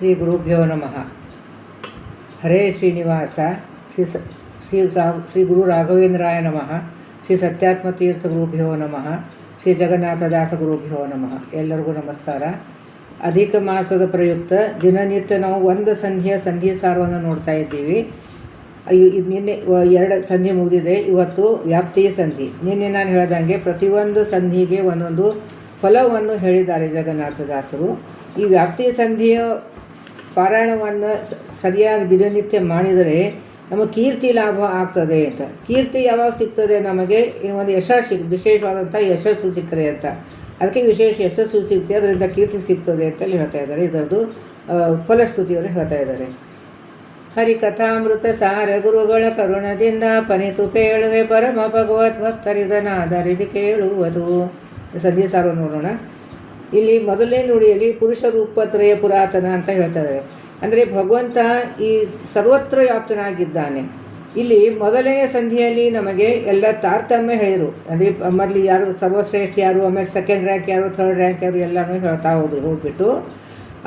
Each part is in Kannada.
ಶ್ರೀ ಗುರುಭ್ಯೋ ನಮಃ. ಹರೇ ಶ್ರೀನಿವಾಸ. ಶ್ರೀ ಗುರು ರಾಘವೇಂದ್ರಾಯ ನಮಃ. ಶ್ರೀ ಸತ್ಯಾತ್ಮತೀರ್ಥ ಗುರುಭ್ಯೋ ನಮಃ. ಶ್ರೀ ಜಗನ್ನಾಥದಾಸ ಗುರುಭ್ಯೋ ನಮಃ. ಎಲ್ಲರಿಗೂ ನಮಸ್ಕಾರ. ಅಧಿಕ ಮಾಸದ ಪ್ರಯುಕ್ತ ದಿನನಿತ್ಯ ನಾವು ಒಂದು ಸಂಧಿ ಸಾರವನ್ನು ನೋಡ್ತಾ ಇದ್ದೀವಿ. ನಿನ್ನೆ 2 ಸಂಧಿ ಮುಗಿದಿದೆ. ಇವತ್ತು ವ್ಯಾಪ್ತಿ ಸಂಧಿ. ನಿನ್ನೆ ನಾನು ಹೇಳ್ದಂಗೆ ಪ್ರತಿಯೊಂದು ಸಂಧಿಗೆ ಒಂದೊಂದು ಫಲವನ್ನು ಹೇಳಿದ್ದಾರೆ ಜಗನ್ನಾಥದಾಸರು. ಈ ವ್ಯಾಪ್ತಿ ಸಂಧಿಯ ಪಾರಾಯಣವನ್ನು ಸರಿಯಾಗಿ ದಿನನಿತ್ಯ ಮಾಡಿದರೆ ನಮಗೆ ಕೀರ್ತಿ ಲಾಭ ಆಗ್ತದೆ ಅಂತ. ಕೀರ್ತಿ ಯಾವಾಗ ಸಿಗ್ತದೆ ನಮಗೆ? ಒಂದು ಯಶಸ್ಸು, ವಿಶೇಷವಾದಂಥ ಯಶಸ್ಸು ಸಿಕ್ಕರೆ ಅಂತ. ಅದಕ್ಕೆ ವಿಶೇಷ ಯಶಸ್ಸು ಸಿಗ್ತದೆ, ಅದರಿಂದ ಕೀರ್ತಿ ಸಿಗ್ತದೆ ಅಂತೇಳಿ ಹೇಳ್ತಾ ಇದ್ದಾರೆ. ಇದರದ್ದು ಫಲಸ್ತುತಿಯವರು ಹೇಳ್ತಾ ಇದ್ದಾರೆ. ಹರಿಕಥಾಮೃತ ಸಾರ ಗುರುಗಳ ಕರುಣದಿಂದ ಪನಿತು ಪೇಳುವೆ ಪರಮ ಭಗವತ್ ಭಕ್ತರಿದನಾದರಿದು ಕೇಳುವುದು. ಸಂಧಿ ಸಾರ ನೋಡೋಣ. ಇಲ್ಲಿ ಮೊದಲನೇ ನುಡಿಯಲ್ಲಿ ಪುರುಷ ರೂಪತ್ರಯ ಪುರಾತನ ಅಂತ ಹೇಳ್ತಾ ಇದ್ದಾರೆ. ಅಂದರೆ ಭಗವಂತ ಈ ಸರ್ವತ್ರ ವ್ಯಾಪ್ತನಾಗಿದ್ದಾನೆ. ಇಲ್ಲಿ ಮೊದಲನೇ ಸಂಧಿಯಲ್ಲಿ ನಮಗೆ ಎಲ್ಲ ತಾರತಮ್ಯ ಹೇಳಿದರು. ಅಂದರೆ ಮೊದಲು ಯಾರು ಸರ್ವಶ್ರೇಷ್ಠ ಯಾರು, ಆಮೇಲೆ ಸೆಕೆಂಡ್ ರ್ಯಾಂಕ್ ಯಾರು, ಥರ್ಡ್ ರ್ಯಾಂಕ್ ಯಾರು ಎಲ್ಲನೂ ಹೇಳ್ತಾ ಹೋಗ್ಬಿಟ್ಟು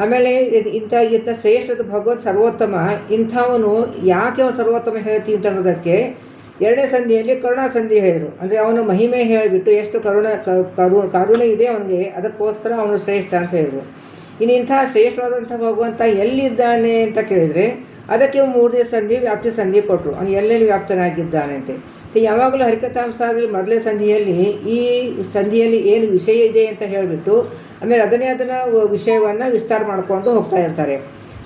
ಆಮೇಲೆ ಇಂಥ ಶ್ರೇಷ್ಠದ ಭಗವಂತ ಸರ್ವೋತ್ತಮ, ಇಂಥವನು ಯಾಕೆ ಅವನು ಸರ್ವೋತ್ತಮ ಹೇಳ್ತೀವಿ ಅಂತ ಅನ್ನೋದಕ್ಕೆ 2ನೇ ಸಂಧಿಯಲ್ಲಿ ಕರುಣಾ ಸಂಧಿ ಹೇಳಿದರು. ಅಂದರೆ ಅವನು ಮಹಿಮೆ ಹೇಳಿಬಿಟ್ಟು ಎಷ್ಟು ಕರುಣೆ ಇದೆ ಅವನಿಗೆ, ಅದಕ್ಕೋಸ್ಕರ ಅವನು ಶ್ರೇಷ್ಠ ಅಂತ ಹೇಳಿದರು. ಇನ್ನು ಇಂಥ ಶ್ರೇಷ್ಠವಾದಂಥ ಭಗವಂತ ಎಲ್ಲಿದ್ದಾನೆ ಅಂತ ಕೇಳಿದರೆ ಅದಕ್ಕೆ 3ನೇ ಸಂಧಿ ವ್ಯಾಪ್ತಿ ಸಂಧಿ ಕೊಟ್ಟರು. ಅವನು ಎಲ್ಲೆಲ್ಲಿ ವ್ಯಾಪ್ತನಾಗಿದ್ದಾನೆ ಅಂತೆ. ಸೊ ಯಾವಾಗಲೂ ಹರಿಕಥಾಂಸಾದಲ್ಲಿ ಮೊದಲನೇ ಸಂಧಿಯಲ್ಲಿ ಈ ಸಂಧಿಯಲ್ಲಿ ಏನು ವಿಷಯ ಇದೆ ಅಂತ ಹೇಳಿಬಿಟ್ಟು ಆಮೇಲೆ ಅದನ್ನು ವಿಷಯವನ್ನು ವಿಸ್ತಾರ ಮಾಡಿಕೊಂಡು ಹೋಗ್ತಾ ಇರ್ತಾರೆ.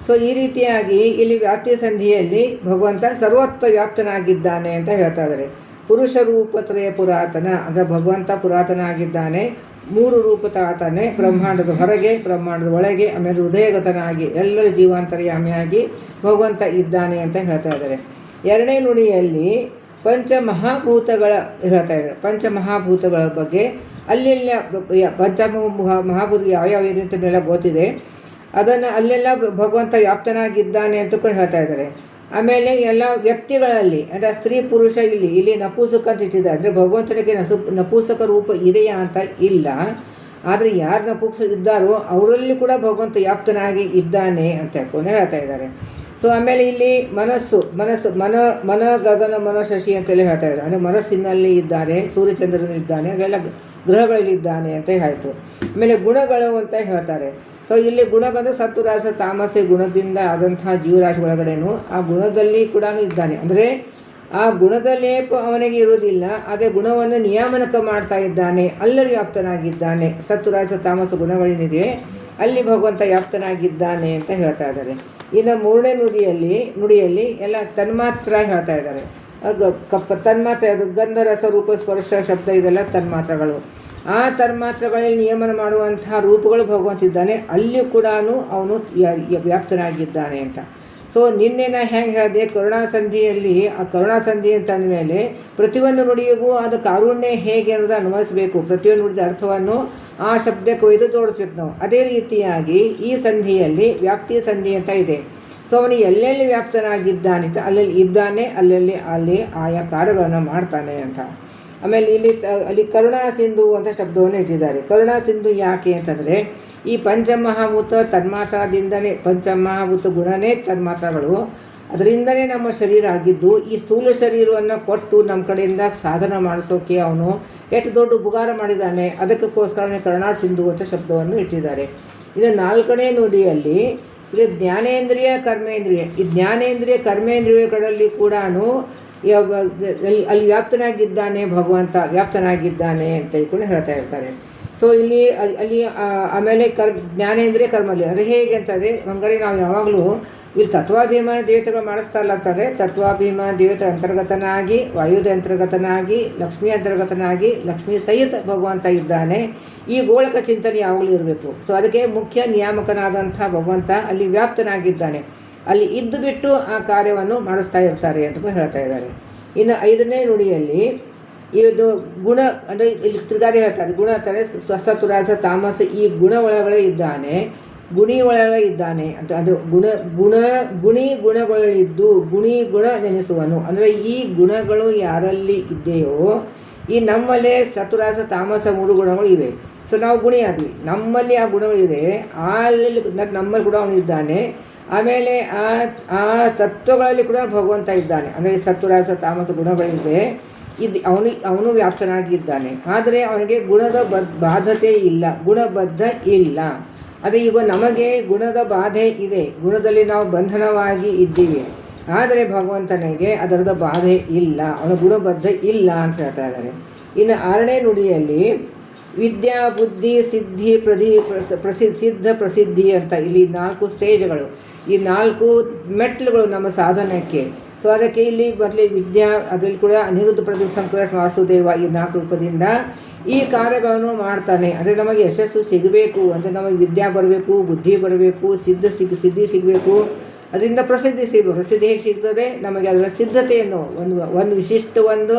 ಸೊ ಈ ರೀತಿಯಾಗಿ ಇಲ್ಲಿ ವ್ಯಾಪ್ತಿ ಸಂಧಿಯಲ್ಲಿ ಭಗವಂತ ಸರ್ವತ್ರ ವ್ಯಾಪ್ತನಾಗಿದ್ದಾನೆ ಅಂತ ಹೇಳ್ತಾ ಇದ್ದಾರೆ. ಪುರುಷ ರೂಪತ್ರಯ ಪುರಾತನ ಅಂದರೆ ಭಗವಂತ ಪುರಾತನ ಆಗಿದ್ದಾನೆ. 3 ರೂಪತಾತನೇ, ಬ್ರಹ್ಮಾಂಡದ ಹೊರಗೆ, ಬ್ರಹ್ಮಾಂಡದ ಒಳಗೆ, ಆಮೇಲೆ ಹೃದಯಗತನಾಗಿ ಎಲ್ಲರ ಜೀವಾಂತರ್ಯಾಮಿಯಾಗಿ ಭಗವಂತ ಇದ್ದಾನೆ ಅಂತ ಹೇಳ್ತಾ ಇದ್ದಾರೆ. 2ನೇ ನುಡಿಯಲ್ಲಿ ಪಂಚಮಹಾಭೂತಗಳ ಹೇಳ್ತಾ ಇದ್ದಾರೆ. ಪಂಚಮಹಾಭೂತಗಳ ಬಗ್ಗೆ ಅಲ್ಲೆಲ್ಲ ಮಹಾಭೂತ ಯಾವ್ಯಾವ ಇದೆ ಅಂತ ಎಲ್ಲ ಗೊತ್ತಿದೆ. ಅದನ್ನು ಅಲ್ಲೆಲ್ಲ ಭಗವಂತ ವ್ಯಾಪ್ತನಾಗಿದ್ದಾನೆ ಅಂತಕೊಂಡು ಹೇಳ್ತಾ ಇದ್ದಾರೆ. ಆಮೇಲೆ ಎಲ್ಲ ವ್ಯಕ್ತಿಗಳಲ್ಲಿ ಅಂದರೆ ಸ್ತ್ರೀ ಪುರುಷ ಇಲ್ಲಿ ನಪುಂಸಕ ಅಂತ ಇಟ್ಟಿದ್ದಾರೆ. ಅಂದರೆ ಭಗವಂತನಿಗೆ ನಪುಂಸಕ ರೂಪ ಇದೆಯಾ ಅಂತ ಇಲ್ಲ. ಆದರೆ ಯಾರು ನಪುಂಸಕ ಇದ್ದಾರೋ ಅವರಲ್ಲಿ ಕೂಡ ಭಗವಂತ ವ್ಯಾಪ್ತನಾಗಿ ಇದ್ದಾನೆ ಅಂತ ಹೇಳ್ಕೊಂಡು ಹೇಳ್ತಾ ಇದ್ದಾರೆ. ಸೊ ಆಮೇಲೆ ಇಲ್ಲಿ ಮನಸ್ಸು ಮನ ಗಗನ ಮನ ಶಶಿ ಅಂತೆಲ್ಲ ಹೇಳ್ತಾ ಇದ್ದಾರೆ. ಅಂದರೆ ಮನಸ್ಸಿನಲ್ಲಿ ಇದ್ದಾನೆ, ಸೂರ್ಯಚಂದ್ರನಲ್ಲಿ ಇದ್ದಾನೆ, ಅದೆಲ್ಲ ಗ್ರಹಗಳಲ್ಲಿದ್ದಾನೆ ಅಂತ ಆಯಿತು. ಆಮೇಲೆ ಗುಣಗಳು ಅಂತ ಹೇಳ್ತಾರೆ. ಸೊ ಇಲ್ಲಿ ಗುಣಗಳು ಸತ್ತು ರಾಸ ತಾಮಸೆ ಗುಣದಿಂದ ಆದಂತಹ ಜೀವರಾಶಿ ಒಳಗಡೆನೂ ಆ ಗುಣದಲ್ಲಿ ಕೂಡ ಇದ್ದಾನೆ. ಅಂದರೆ ಆ ಗುಣದಲ್ಲೇ ಅವನಿಗೆ ಇರುವುದಿಲ್ಲ, ಆದರೆ ಗುಣವನ್ನು ನಿಯಾಮನಕ ಮಾಡ್ತಾ ಇದ್ದಾನೆ, ಅಲ್ಲಲ್ಲಿ ವ್ಯಾಪ್ತನಾಗಿದ್ದಾನೆ. ಸತ್ತು ರಾಸ ತಾಮಸ ಗುಣಗಳೇನಿದೆ ಅಲ್ಲಿ ಭಗವಂತ ವ್ಯಾಪ್ತನಾಗಿದ್ದಾನೆ ಅಂತ ಹೇಳ್ತಾ ಇದ್ದಾರೆ. ಇನ್ನು 3ನೇ ನುಡಿಯಲ್ಲಿ ಎಲ್ಲ ತನ್ಮಾತ್ರ ಹೇಳ್ತಾ ಇದ್ದಾರೆ. ತನ್ಮಾತ್ರೆ, ಅದು ಗಂಧ ರಸ ರೂಪ ಸ್ಪರ್ಶ ಶಬ್ದ ಇದೆಲ್ಲ ತನ್ಮಾತ್ರಗಳು. ಆ ತನ್ಮಾತ್ರಗಳಲ್ಲಿ ನಿಯಮನ ಮಾಡುವಂತಹ ರೂಪಗಳು ಭಗವಂತ ಇದ್ದಾನೆ, ಅಲ್ಲಿಯೂ ಕೂಡ ಅವನು ವ್ಯಾಪ್ತನಾಗಿದ್ದಾನೆ ಅಂತ. ಸೊ ನಿನ್ನೆ ನಾ ಹೆಂಗೆ ಹೇಳಿದೆ, ಕರುಣಾಸಂಧಿಯಲ್ಲಿ ಆ ಕರುಣಾಸಂಧಿ ಅಂತ ಅಂದಮೇಲೆ ಪ್ರತಿಯೊಂದು ನುಡಿಯಿಗೂ ಅದು ಕಾರುಣ್ಯ ಹೇಗೆ ಅನ್ನೋದು ಅನ್ವಯಿಸಬೇಕು. ಪ್ರತಿಯೊಂದು ನುಡಿದ ಅರ್ಥವನ್ನು ಆ ಶಬ್ದಕ್ಕೆ ಒಯ್ದು ಜೋಡಿಸ್ಬೇಕು ನಾವು. ಅದೇ ರೀತಿಯಾಗಿ ಈ ಸಂಧಿಯಲ್ಲಿ ವ್ಯಾಪ್ತಿ ಸಂಧಿ ಅಂತ ಇದೆ. ಸೊ ಅವನು ಎಲ್ಲೆಲ್ಲಿ ವ್ಯಾಪ್ತನಾಗಿದ್ದಾನೆ ಅಂತ, ಅಲ್ಲೆಲ್ಲಿ ಇದ್ದಾನೆ, ಅಲ್ಲಿ ಆಯಾ ಕಾರ್ಯಗಳನ್ನು ಮಾಡ್ತಾನೆ ಅಂತ. ಆಮೇಲೆ ಅಲ್ಲಿ ಕರುಣಾ ಸಿಂಧು ಅಂತ ಶಬ್ದವನ್ನು ಇಟ್ಟಿದ್ದಾರೆ. ಕರುಣಾ ಸಿಂಧು ಯಾಕೆ ಅಂತಂದರೆ ಈ ಪಂಚಮಹಾಭೂತ ತನ್ಮಾತ್ರದಿಂದಲೇ, ಪಂಚಮಹಾಭೂತ ಗುಣನೇ ತನ್ಮಾತ್ರಗಳು, ಅದರಿಂದಲೇ ನಮ್ಮ ಶರೀರ ಆಗಿದ್ದು ಈ ಸ್ಥೂಲ ಶರೀರವನ್ನು ಕೊಟ್ಟು ನಮ್ಮ ಕಡೆಯಿಂದ ಸಾಧನ ಮಾಡಿಸೋಕೆ ಅವನು ಎಷ್ಟು ದೊಡ್ಡ ಉಪಕಾರ ಮಾಡಿದ್ದಾನೆ. ಅದಕ್ಕೋಸ್ಕರನೇ ಕರುಣಾ ಸಿಂಧು ಅಂತ ಶಬ್ದವನ್ನು ಇಟ್ಟಿದ್ದಾರೆ. ಇನ್ನು 4ನೇ ನುಡಿಯಲ್ಲಿ ಇಲ್ಲಿ ಜ್ಞಾನೇಂದ್ರಿಯ ಕರ್ಮೇಂದ್ರಿಯ, ಈ ಜ್ಞಾನೇಂದ್ರಿಯ ಕರ್ಮೇಂದ್ರಿಯಗಳಲ್ಲಿ ಕೂಡ ಅಲ್ಲಿ ವ್ಯಾಪ್ತನಾಗಿದ್ದಾನೆ, ಭಗವಂತ ವ್ಯಾಪ್ತನಾಗಿದ್ದಾನೆ ಅಂತ ಕೂಡ ಹೇಳ್ತಾ ಇರ್ತಾರೆ. ಸೊ ಅಲ್ಲಿ ಆಮೇಲೆ ಜ್ಞಾನೇಂದ್ರಿಯ ಕರ್ಮಲ್ಲಿ ಅಂದರೆ ಹೇಗೆ ಅಂತಂದರೆ ಹಂಗಾರೆ ನಾವು ಯಾವಾಗಲೂ ಇಲ್ಲಿ ತತ್ವಾಭಿಮಾನ ದೇವತೆಗಳು ಮಾಡಿಸ್ತಾರಲ್ಲ ಅಂತಾರೆ. ತತ್ವಾಭಿಮಾನ ದೇವತೆ ಅಂತರ್ಗತನಾಗಿ, ವಾಯುದ ಅಂತರ್ಗತನಾಗಿ, ಲಕ್ಷ್ಮೀ ಅಂತರ್ಗತನಾಗಿ, ಲಕ್ಷ್ಮೀ ಸಹಿತ ಭಗವಂತ ಇದ್ದಾನೆ. ಈ ಗೋಳಕ ಚಿಂತನೆ ಯಾವಾಗಲೂ ಇರಬೇಕು. ಸೊ ಅದಕ್ಕೆ ಮುಖ್ಯ ನಿಯಾಮಕನಾದಂಥ ಭಗವಂತ ಅಲ್ಲಿ ವ್ಯಾಪ್ತನಾಗಿದ್ದಾನೆ. ಅಲ್ಲಿ ಇದ್ದು ಬಿಟ್ಟು ಆ ಕಾರ್ಯವನ್ನು ಮಾಡಿಸ್ತಾ ಇರ್ತಾರೆ ಅಂತ ಹೇಳ್ತಾ ಇದ್ದಾರೆ. ಇನ್ನು 5ನೇ ನುಡಿಯಲ್ಲಿ ಇದು ಗುಣ ಅಂದರೆ ಇಲ್ಲಿ ತಿರುಗಾರಿ ಹೇಳ್ತಾರೆ. ಗುಣ ಅಂತಾರೆ ಸತ್ವರಾಸ ತಾಮಸ, ಈ ಗುಣ ಒಳಗಡೆ ಇದ್ದಾನೆ, ಗುಣಿ ಒಳಗಡೆ ಇದ್ದಾನೆ ಅಂತ. ಅದು ಗುಣಗಳಿದ್ದು ಗುಣ ನೆನೆಸುವನು. ಅಂದರೆ ಈ ಗುಣಗಳು ಯಾರಲ್ಲಿ ಇದೆಯೋ ಈ ನಮ್ಮಲ್ಲೇ ಸತ್ವರಾಸ ತಾಮಸ 3 ಗುಣಗಳು ಇವೆ. ಸೊ ನಾವು ಗುಣಿ ಆದ್ವಿ, ನಮ್ಮಲ್ಲಿ ಆ ಗುಣಗಳಿದೆ, ಅಲ್ಲಿ ನಮ್ಮಲ್ಲಿ ಕೂಡ ಅವನು ಇದ್ದಾನೆ. ಆಮೇಲೆ ಆ ತತ್ವಗಳಲ್ಲಿ ಕೂಡ ಭಗವಂತ ಇದ್ದಾನೆ. ಅಂದರೆ ಸತ್ವರಾಸ ತಾಮಸ ಗುಣಗಳಿವೆ, ಅವನು ವ್ಯಾಪ್ತನಾಗಿದ್ದಾನೆ. ಆದರೆ ಅವನಿಗೆ ಗುಣದ ಬಾಧತೆ ಇಲ್ಲ, ಗುಣಬದ್ಧ ಇಲ್ಲ. ಅದೇ ಈಗ ನಮಗೆ ಗುಣದ ಬಾಧೆ ಇದೆ, ಗುಣದಲ್ಲಿ ನಾವು ಬಂಧನವಾಗಿ ಇದ್ದೀವಿ. ಆದರೆ ಭಗವಂತನಿಗೆ ಅದರದ ಬಾಧೆ ಇಲ್ಲ, ಅವನ ಗುಣಬದ್ಧ ಇಲ್ಲ ಅಂತ ಹೇಳ್ತಾ ಇದ್ದಾರೆ. ಇನ್ನು 6ನೇ ನುಡಿಯಲ್ಲಿ ವಿದ್ಯಾ ಬುದ್ಧಿ ಸಿದ್ಧಿ ಸಿದ್ಧ ಪ್ರಸಿದ್ಧಿ ಅಂತ ಇಲ್ಲಿ 4 ಸ್ಟೇಜ್ಗಳು, ಈ 4 ಮೆಟ್ಲುಗಳು ನಮ್ಮ ಸಾಧನಕ್ಕೆ. ಸೊ ಅದಕ್ಕೆ ಇಲ್ಲಿ ಮೊದಲೇ ವಿದ್ಯಾ, ಅದರಲ್ಲಿ ಕೂಡ ಅನಿರುದ್ಧ ಪ್ರತಿ ಸಂಕಟ ವಾಸುದೇವ ಈ 4 ರೂಪದಿಂದ ಈ ಕಾರ್ಯಗಳನ್ನು ಮಾಡ್ತಾನೆ. ಅಂದರೆ ನಮಗೆ ಯಶಸ್ಸು ಸಿಗಬೇಕು ಅಂದರೆ ನಮಗೆ ವಿದ್ಯಾ ಬರಬೇಕು, ಬುದ್ಧಿ ಬರಬೇಕು, ಸಿದ್ಧಿ ಸಿಗಬೇಕು, ಅದರಿಂದ ಪ್ರಸಿದ್ಧಿ ಸಿಗಬೇಕು. ಪ್ರಸಿದ್ಧಿ ಹೇಗೆ ಸಿಗ್ತದೆ? ನಮಗೆ ಅದರ ಸಿದ್ಧತೆಯನ್ನು ಒಂದು ವಿಶಿಷ್ಟ ಒಂದು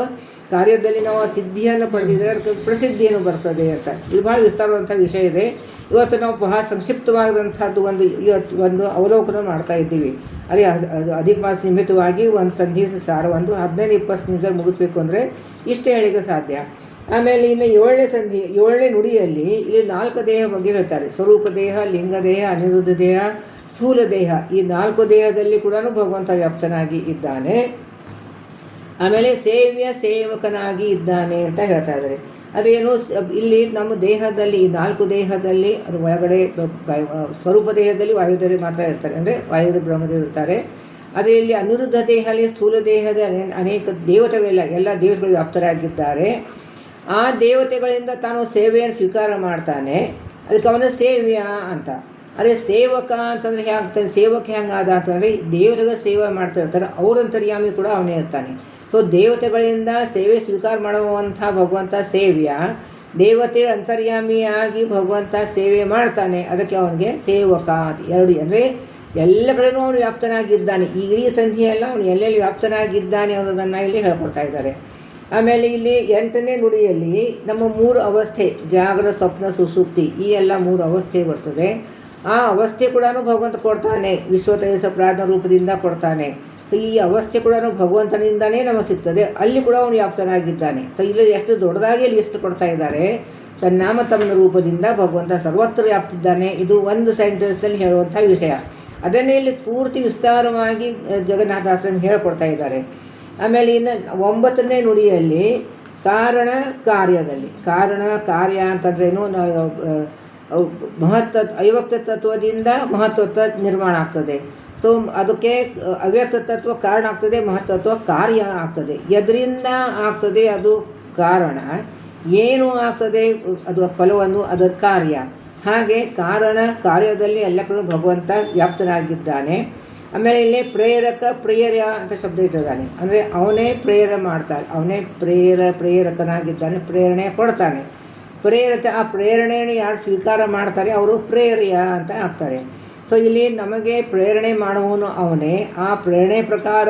ಕಾರ್ಯದಲ್ಲಿ ನಾವು ಆ ಸಿದ್ಧಿಯನ್ನು ಪಡೆದಿದ್ದರೆ ಅದಕ್ಕೆ ಪ್ರಸಿದ್ಧಿಯನ್ನು ಬರ್ತದೆ ಅಂತ. ಇದು ಭಾಳ ವಿಸ್ತಾರವಾದಂಥ ವಿಷಯ ಇದೆ. ಇವತ್ತು ನಾವು ಬಹಳ ಸಂಕ್ಷಿಪ್ತವಾದಂಥದ್ದು ಒಂದು ಅವಲೋಕನ ಮಾಡ್ತಾ ಇದ್ದೀವಿ. ಅದೇ ಅದು ಅಧಿಕ ಮಾಸ ನಿಮಿತ್ತವಾಗಿ ಒಂದು ಸಂಧಿ ಸಾರ 15-20 ನಿಮಿಷ ಮುಗಿಸ್ಬೇಕು ಅಂದರೆ ಇಷ್ಟೇ ಹೇಳಿಕೆ ಸಾಧ್ಯ. ಆಮೇಲೆ ಇನ್ನು 7ನೇ ಸಂಧಿ 7ನೇ ನುಡಿಯಲ್ಲಿ ಇಲ್ಲಿ 4 ದೇಹ ಬಗ್ಗೆ ಹೇಳ್ತಾರೆ. ಸ್ವರೂಪ ದೇಹ, ಲಿಂಗ ದೇಹ, ಅನಿರುದ್ಧ ದೇಹ, ಸ್ಥೂಲ ದೇಹ. ಈ 4 ದೇಹದಲ್ಲಿ ಕೂಡ ಭಗವಂತ ವ್ಯಾಪ್ತನಾಗಿ ಇದ್ದಾನೆ. ಆಮೇಲೆ ಸೇವಕನಾಗಿ ಇದ್ದಾನೆ ಅಂತ ಹೇಳ್ತಾ ಇದ್ದಾರೆ. ಅದೇನು ಇಲ್ಲಿ ನಮ್ಮ ದೇಹದಲ್ಲಿ ಈ 4 ದೇಹದಲ್ಲಿ ಅದ್ರ ಒಳಗಡೆ ಸ್ವರೂಪ ದೇಹದಲ್ಲಿ ವಾಯುದೇವರು ಮಾತ್ರ ಇರ್ತಾರೆ, ಅಂದರೆ ವಾಯುದೇವ ಬ್ರಹ್ಮದೇವರು ಇರ್ತಾರೆ. ಅದೇ ಇಲ್ಲಿ ಅನಿರುದ್ಧ ದೇಹದಲ್ಲಿ ಸ್ಥೂಲ ದೇಹದ ಅನೇಕ ದೇವತೆಗಳಿಲ್ಲ, ಎಲ್ಲ ದೇವತೆಗಳು ವ್ಯಾಪ್ತರಾಗಿದ್ದಾರೆ. ಆ ದೇವತೆಗಳಿಂದ ತಾನು ಸೇವೆಯನ್ನು ಸ್ವೀಕಾರ ಮಾಡ್ತಾನೆ, ಅದಕ್ಕೆ ಅವನ ಸೇವ್ಯ ಅಂತ. ಅದೇ ಸೇವಕ ಅಂತಂದರೆ ಹೇಗಾಗ್ತಾನೆ, ಸೇವಕ ಹೆಂಗಾದ ಅಂತಂದರೆ ದೇವತೆಗಳ ಸೇವೆ ಮಾಡ್ತಾ ಇರ್ತಾರೆ, ಅವರಂತರ್ಯಾಮಿ ಕೂಡ ಅವನೇ ಇರ್ತಾನೆ. ಸೊ ದೇವತೆಗಳಿಂದ ಸೇವೆ ಸ್ವೀಕಾರ ಮಾಡುವಂಥ ಭಗವಂತ ಸೇವ್ಯ, ದೇವತೆ ಅಂತರ್ಯಾಮಿಯಾಗಿ ಭಗವಂತ ಸೇವೆ ಮಾಡ್ತಾನೆ, ಅದಕ್ಕೆ ಅವನಿಗೆ ಸೇವಕ ಅಂತ 2. ಅಂದರೆ ಎಲ್ಲ ಕಡೆಯೂ ಅವನು ವ್ಯಾಪ್ತನಾಗಿದ್ದಾನೆ. ಈ ಇಡೀ ಸಂಧಿಯೆಲ್ಲ ಅವನು ಎಲ್ಲೆಲ್ಲಿ ವ್ಯಾಪ್ತನಾಗಿದ್ದಾನೆ ಅನ್ನೋದನ್ನು ಇಲ್ಲಿ ಹೇಳ್ಕೊಡ್ತಾ ಇದ್ದಾರೆ. ಆಮೇಲೆ ಇಲ್ಲಿ 8ನೇ ನುಡಿಯಲ್ಲಿ ನಮ್ಮ 3 ಅವಸ್ಥೆ, ಜಾಗ್ರ, ಸ್ವಪ್ನ, ಸುಷುಪ್ತಿ, ಈ ಎಲ್ಲ 3 ಅವಸ್ಥೆ ಬರ್ತದೆ. ಆ ಅವಸ್ಥೆ ಕೂಡ ಭಗವಂತ ಕೊಡ್ತಾನೆ, ವಿಶ್ವತೈಸ ಪ್ರಾಜ್ಞ ರೂಪದಿಂದ ಕೊಡ್ತಾನೆ. ಸೊ ಈ ಅವಸ್ಥೆ ಕೂಡ ಭಗವಂತನಿಂದನೇ ನಮಗೆ ಸಿಗ್ತದೆ, ಅಲ್ಲಿ ಕೂಡ ಅವನು ವ್ಯಾಪ್ತನಾಗಿದ್ದಾನೆ. ಸೊ ಇಲ್ಲಿ ಎಷ್ಟು ದೊಡ್ಡದಾಗಿ ಲಿಸ್ಟ್ ಕೊಡ್ತಾ ಇದ್ದಾರೆ. ತನ್ನಾಮ ತಮ್ಮ ರೂಪದಿಂದ ಭಗವಂತ ಸರ್ವತ್ರ ವ್ಯಾಪ್ತಿದ್ದಾನೆ. ಇದು ಒಂದು ಸೆಂಟೆನ್ಸಲ್ಲಿ ಹೇಳುವಂಥ ವಿಷಯ. ಅದನ್ನೇ ಇಲ್ಲಿ ಪೂರ್ತಿ ವಿಸ್ತಾರವಾಗಿ ಜಗನ್ನಾಥಾಶ್ರಮ ಹೇಳ್ಕೊಡ್ತಾ ಇದ್ದಾರೆ. ಆಮೇಲೆ ಇನ್ನು 9ನೇ ನುಡಿಯಲ್ಲಿ ಕಾರಣ ಕಾರ್ಯದಲ್ಲಿ, ಕಾರಣ ಕಾರ್ಯ ಅಂತಂದ್ರೇನು, ಅವ್ಯಕ್ತ ತತ್ವದಿಂದ ಮಹತ್ತತ್ವ ನಿರ್ಮಾಣ ಆಗ್ತದೆ. ಸೊ ಅದಕ್ಕೆ ಅವ್ಯಕ್ತ ತತ್ವ ಕಾರಣ ಆಗ್ತದೆ, ಮಹತ್ತತ್ವ ಕಾರ್ಯ ಆಗ್ತದೆ. ಎದರಿಂದ ಆಗ್ತದೆ ಅದು ಕಾರಣ, ಏನು ಆಗ್ತದೆ ಅದು ಫಲವನ್ನು ಅದರ ಕಾರ್ಯ. ಹಾಗೆ ಕಾರಣ ಕಾರ್ಯದಲ್ಲಿ ಎಲ್ಲ ಕಡೆ ಭಗವಂತ ವ್ಯಾಪ್ತನಾಗಿದ್ದಾನೆ. ಆಮೇಲೆ ಇಲ್ಲಿ ಪ್ರೇಯರ ಅಂತ ಶಬ್ದ ಇಟ್ಟಿದ್ದಾನೆ, ಅಂದರೆ ಅವನೇ ಪ್ರೇರ ಮಾಡ್ತಾನೆ, ಅವನೇ ಪ್ರೇರಕನಾಗಿದ್ದಾನೆ, ಪ್ರೇರಣೆ ಕೊಡ್ತಾನೆ. ಆ ಪ್ರೇರಣೆಯನ್ನು ಯಾರು ಸ್ವೀಕಾರ ಮಾಡ್ತಾರೆ ಅವರು ಪ್ರೇರ್ಯ ಅಂತ ಆಗ್ತಾರೆ. ಸೊ ಇಲ್ಲಿ ನಮಗೆ ಪ್ರೇರಣೆ ಮಾಡುವವನು ಅವನೇ. ಆ ಪ್ರೇರಣೆ ಪ್ರಕಾರ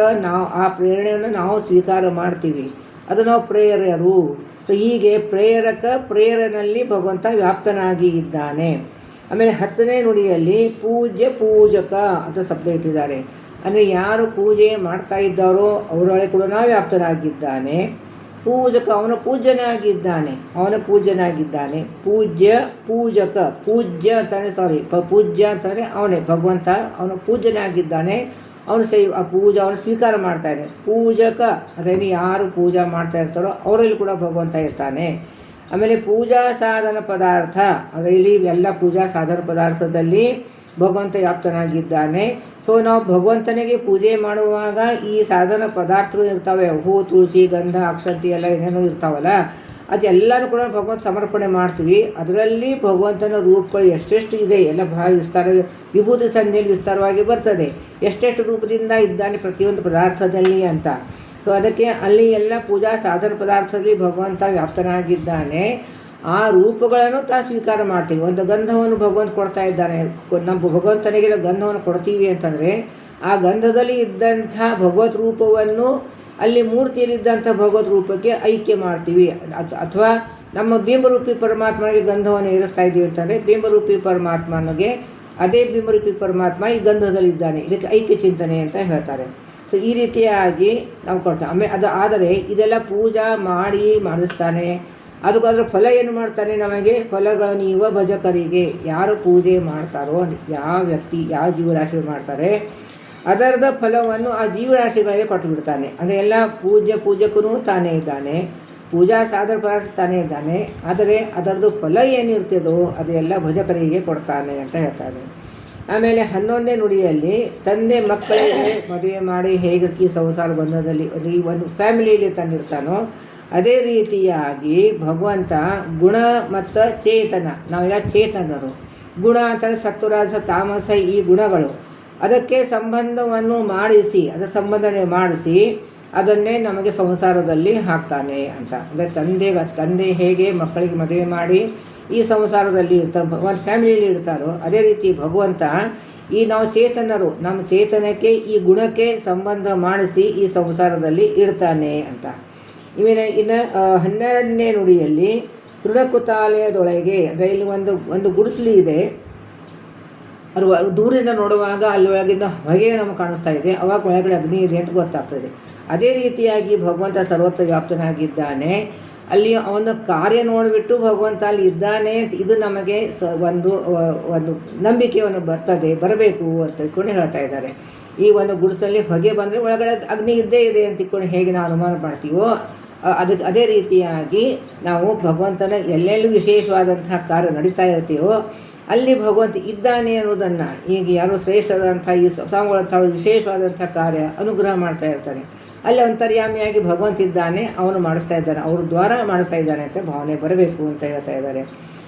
ಆ ಪ್ರೇರಣೆಯನ್ನು ನಾವು ಸ್ವೀಕಾರ ಮಾಡ್ತೀವಿ, ಅದು ನಾವು ಪ್ರೇಯರು. ಸೊ ಹೀಗೆ ಪ್ರೇರನಲ್ಲಿ ಭಗವಂತ ವ್ಯಾಪ್ತನಾಗಿ ಇದ್ದಾನೆ. ಆಮೇಲೆ 10ನೇ ನುಡಿಯಲ್ಲಿ ಪೂಜಕ ಅಂತ ಶಬ್ದ ಇಟ್ಟಿದ್ದಾರೆ, ಅಂದರೆ ಯಾರು ಪೂಜೆ ಮಾಡ್ತಾ ಇದ್ದಾರೋ ಅವರೊಳಗೆ ಕೂಡ ವ್ಯಾಪ್ತನಾಗಿದ್ದಾನೆ. ಪೂಜಕ ಅವನ ಪೂಜ್ಯನಾಗಿದ್ದಾನೆ. ಪೂಜ್ಯ ಅಂತಾನೆ ಪೂಜ್ಯ ಅಂತಂದರೆ ಅವನೇ ಭಗವಂತ, ಅವನು ಪೂಜ್ಯನಾಗಿದ್ದಾನೆ. ಅವನು ಅವನು ಸ್ವೀಕಾರ ಮಾಡ್ತಾನೆ. ಪೂಜಕ ಅಂದರೆ ಯಾರು ಪೂಜಾ ಮಾಡ್ತಾ ಇರ್ತಾರೋ ಅವರಲ್ಲಿ ಕೂಡ ಭಗವಂತ ಇರ್ತಾನೆ. ಆಮೇಲೆ ಪೂಜಾ ಸಾಧನ ಪದಾರ್ಥ, ಅಂದರೆ ಇಲ್ಲಿ ಎಲ್ಲ ಪೂಜಾ ಸಾಧನ ಪದಾರ್ಥದಲ್ಲಿ ಭಗವಂತ ವ್ಯಾಪ್ತನಾಗಿದ್ದಾನೆ. ಸೊ ನಾವು ಭಗವಂತನಿಗೆ ಪೂಜೆ ಮಾಡುವಾಗ ಈ ಸಾಧನ ಪದಾರ್ಥಗಳು ಇರ್ತಾವೆ, ಹೂ, ತುಳಸಿ, ಗಂಧ, ಅಕ್ಷತೆ ಎಲ್ಲ ಏನೇನೋ ಇರ್ತಾವಲ್ಲ, ಅದೆಲ್ಲನೂ ಕೂಡ ಭಗವಂತ ಸಮರ್ಪಣೆ ಮಾಡ್ತೀವಿ. ಅದರಲ್ಲಿ ಭಗವಂತನ ರೂಪಗಳು ಎಷ್ಟೆಷ್ಟು ಇದೆ ಎಲ್ಲ ಬಹಳ ವಿಸ್ತಾರ, ವಿಭೂತಿ ಸಂಧಿಯಲ್ಲಿ ವಿಸ್ತಾರವಾಗಿ ಬರ್ತದೆ, ಎಷ್ಟೆಷ್ಟು ರೂಪದಿಂದ ಇದ್ದಾನೆ ಪ್ರತಿಯೊಂದು ಪದಾರ್ಥದಲ್ಲಿ ಅಂತ. ಸೊ ಅದಕ್ಕೆ ಅಲ್ಲಿ ಎಲ್ಲ ಪೂಜಾ ಸಾಧನ ಪದಾರ್ಥದಲ್ಲಿ ಭಗವಂತ ವ್ಯಾಪ್ತನಾಗಿದ್ದಾನೆ. ಆ ರೂಪಗಳನ್ನು ಸ್ವೀಕಾರ ಮಾಡ್ತೀವಿ. ಒಂದು ಗಂಧವನ್ನು ಭಗವಂತ ಕೊಡ್ತಾ ಇದ್ದಾನೆ, ನಮ್ಮ ಭಗವಂತನಿಗೆ ಗಂಧವನ್ನು ಕೊಡ್ತೀವಿ ಅಂತಂದರೆ ಆ ಗಂಧದಲ್ಲಿ ಇದ್ದಂಥ ಭಗವತ್ ರೂಪವನ್ನು ಅಲ್ಲಿ ಮೂರ್ತಿಯಲ್ಲಿದ್ದಂಥ ಭಗವತ್ ರೂಪಕ್ಕೆ ಐಕ್ಯ ಮಾಡ್ತೀವಿ. ಅಥವಾ ನಮ್ಮ ಬಿಂಬರೂಪಿ ಪರಮಾತ್ಮನಿಗೆ ಗಂಧವನ್ನು ಏರಿಸ್ತಾ ಇದ್ದೀವಿ ಅಂತಂದರೆ ಬಿಂಬರೂಪಿ ಪರಮಾತ್ಮನಿಗೆ ಅದೇ ಬಿಂಬರೂಪಿ ಪರಮಾತ್ಮ ಈ ಗಂಧದಲ್ಲಿದ್ದಾನೆ, ಇದಕ್ಕೆ ಐಕ್ಯ ಚಿಂತನೆ ಅಂತ ಹೇಳ್ತಾರೆ. ಸೊ ಈ ರೀತಿಯಾಗಿ ನಾವು ಕೊಡ್ತೇವೆ. ಆಮೇಲೆ ಆದರೆ ಇದೆಲ್ಲ ಪೂಜಾ ಮಾಡಿಸ್ತಾನೆ, ಅದರ ಫಲ ಏನು ಮಾಡ್ತಾನೆ, ನಮಗೆ ಫಲಗಳನ್ನು ಯುವ ಭಜಕರಿಗೆ ಯಾರು ಪೂಜೆ ಮಾಡ್ತಾರೋ, ಯಾವ ವ್ಯಕ್ತಿ ಯಾವ ಜೀವರಾಶಿಗಳು ಮಾಡ್ತಾರೆ ಅದರದ ಫಲವನ್ನು ಆ ಜೀವರಾಶಿಗಳಿಗೆ ಕೊಟ್ಟು ಬಿಡ್ತಾನೆ. ಅಂದರೆ ಎಲ್ಲ ಪೂಜಕನೂ ತಾನೇ ಇದ್ದಾನೆ, ಪೂಜಾ ಸಾಧನ ಪದಾರ್ಥ ತಾನೇ ಇದ್ದಾನೆ, ಆದರೆ ಅದರದ್ದು ಫಲ ಏನಿರ್ತದೋ ಅದೆಲ್ಲ ಭಜಕರಿಗೆ ಕೊಡ್ತಾನೆ ಅಂತ ಹೇಳ್ತಾರೆ. ಆಮೇಲೆ 11ನೇ ನುಡಿಯಲ್ಲಿ ತಂದೆ ಮಕ್ಕಳಿಗೆ ಮದುವೆ ಮಾಡಿ ಹೇಗೆ ಈ ಸಂಸಾರ ಬಂಧದಲ್ಲಿ ಈ ಒಂದು ಫ್ಯಾಮಿಲಿಯಲ್ಲಿ ತಂದಿರ್ತಾನೋ ಅದೇ ರೀತಿಯಾಗಿ ಭಗವಂತ ಗುಣ ಮತ್ತು ಚೇತನ, ನಾವೆಲ್ಲ ಚೇತನರು. ಗುಣ ಅಂತಂದರೆ ಸತ್ವರಾಜ ತಾಮಸ ಈ ಗುಣಗಳು, ಅದಕ್ಕೆ ಸಂಬಂಧವನ್ನು ಮಾಡಿಸಿ ಅದರ ಸಂಬಂಧನೆ ಮಾಡಿಸಿ ಅದನ್ನೇ ನಮಗೆ ಸಂಸಾರದಲ್ಲಿ ಹಾಕ್ತಾನೆ ಅಂತ. ಅಂದರೆ ತಂದೆ ಹೇಗೆ ಮಕ್ಕಳಿಗೆ ಮದುವೆ ಮಾಡಿ ಈ ಸಂಸಾರದಲ್ಲಿ ಒಂದು ಫ್ಯಾಮಿಲಿಯಲ್ಲಿ ಇರ್ತಾರೋ ಅದೇ ರೀತಿ ಭಗವಂತ ಈ ನಾವು ಚೇತನರು, ನಮ್ಮ ಚೇತನಕ್ಕೆ ಈ ಗುಣಕ್ಕೆ ಸಂಬಂಧ ಮಾಡಿಸಿ ಈ ಸಂಸಾರದಲ್ಲಿ ಇಡ್ತಾನೆ ಅಂತ. ಇನ್ನು 12ನೇ ನುಡಿಯಲ್ಲಿ ತೃಣಕುತಾಲಯದೊಳಗೆ ಅಂದರೆ ಇಲ್ಲಿ ಒಂದು ಗುಡಿಸಲು ಇದೆ. ಅದು ದೂರಿಂದ ನೋಡುವಾಗ ಅಲ್ಲಿ ಒಳಗಿಂದ ಹೊಗೆ ನಮಗೆ ಕಾಣಿಸ್ತಾ ಇದೆ, ಅವಾಗ ಒಳಗಡೆ ಅಗ್ನಿ ಇದೆ ಅಂತ ಗೊತ್ತಾಗ್ತದೆ. ಅದೇ ರೀತಿಯಾಗಿ ಭಗವಂತ ಸರ್ವತ್ರ ವ್ಯಾಪ್ತನಾಗಿದ್ದಾನೆ. ಅಲ್ಲಿ ಅವನ ಕಾರ್ಯ ನೋಡಿಬಿಟ್ಟು ಭಗವಂತ ಅಲ್ಲಿ ಇದ್ದಾನೆ, ಇದು ನಮಗೆ ಒಂದು ನಂಬಿಕೆಯನ್ನು ಬರಬೇಕು ಅಂತ ತಿಳ್ಕೊಂಡು ಹೇಳ್ತಾ ಇದ್ದಾರೆ. ಈ ಒಂದು ಗುಡಿಸಲ್ಲಿ ಹೊಗೆ ಬಂದರೆ ಒಳಗಡೆ ಅಗ್ನಿ ಇದ್ದೇ ಇದೆ ಅಂತ ತಿಳ್ಕೊಂಡು ಹೇಗೆ ನಾವು ಅನುಮಾನ ಮಾಡ್ತೀವೋ ಅದೇ ರೀತಿಯಾಗಿ ನಾವು ಭಗವಂತನ ಎಲ್ಲೆಲ್ಲೂ ವಿಶೇಷವಾದಂತಹ ಕಾರ್ಯ ನಡೀತಾ ಇರ್ತೀವೋ ಅಲ್ಲಿ ಭಗವಂತ ಇದ್ದಾನೆ ಅನ್ನೋದನ್ನು ಈಗ ಯಾರೋ ಶ್ರೇಷ್ಠವಾದಂಥ ಈ ಸ್ವಾಮಿಗಳಂಥ ವಿಶೇಷವಾದಂಥ ಕಾರ್ಯ ಅನುಗ್ರಹ ಮಾಡ್ತಾ ಇರ್ತಾನೆ. ಅಲ್ಲಿ ಅಂತರ್ಯಾಮಿಯಾಗಿ ಭಗವಂತ ಇದ್ದಾನೆ, ಅವನು ಮಾಡಿಸ್ತಾ ಇದ್ದಾನೆ, ಅವ್ರ ದ್ವಾರ ಮಾಡಿಸ್ತಾ ಇದ್ದಾನೆ ಅಂತ ಭಾವನೆ ಬರಬೇಕು ಅಂತ ಹೇಳ್ತಾ ಇದ್ದಾರೆ.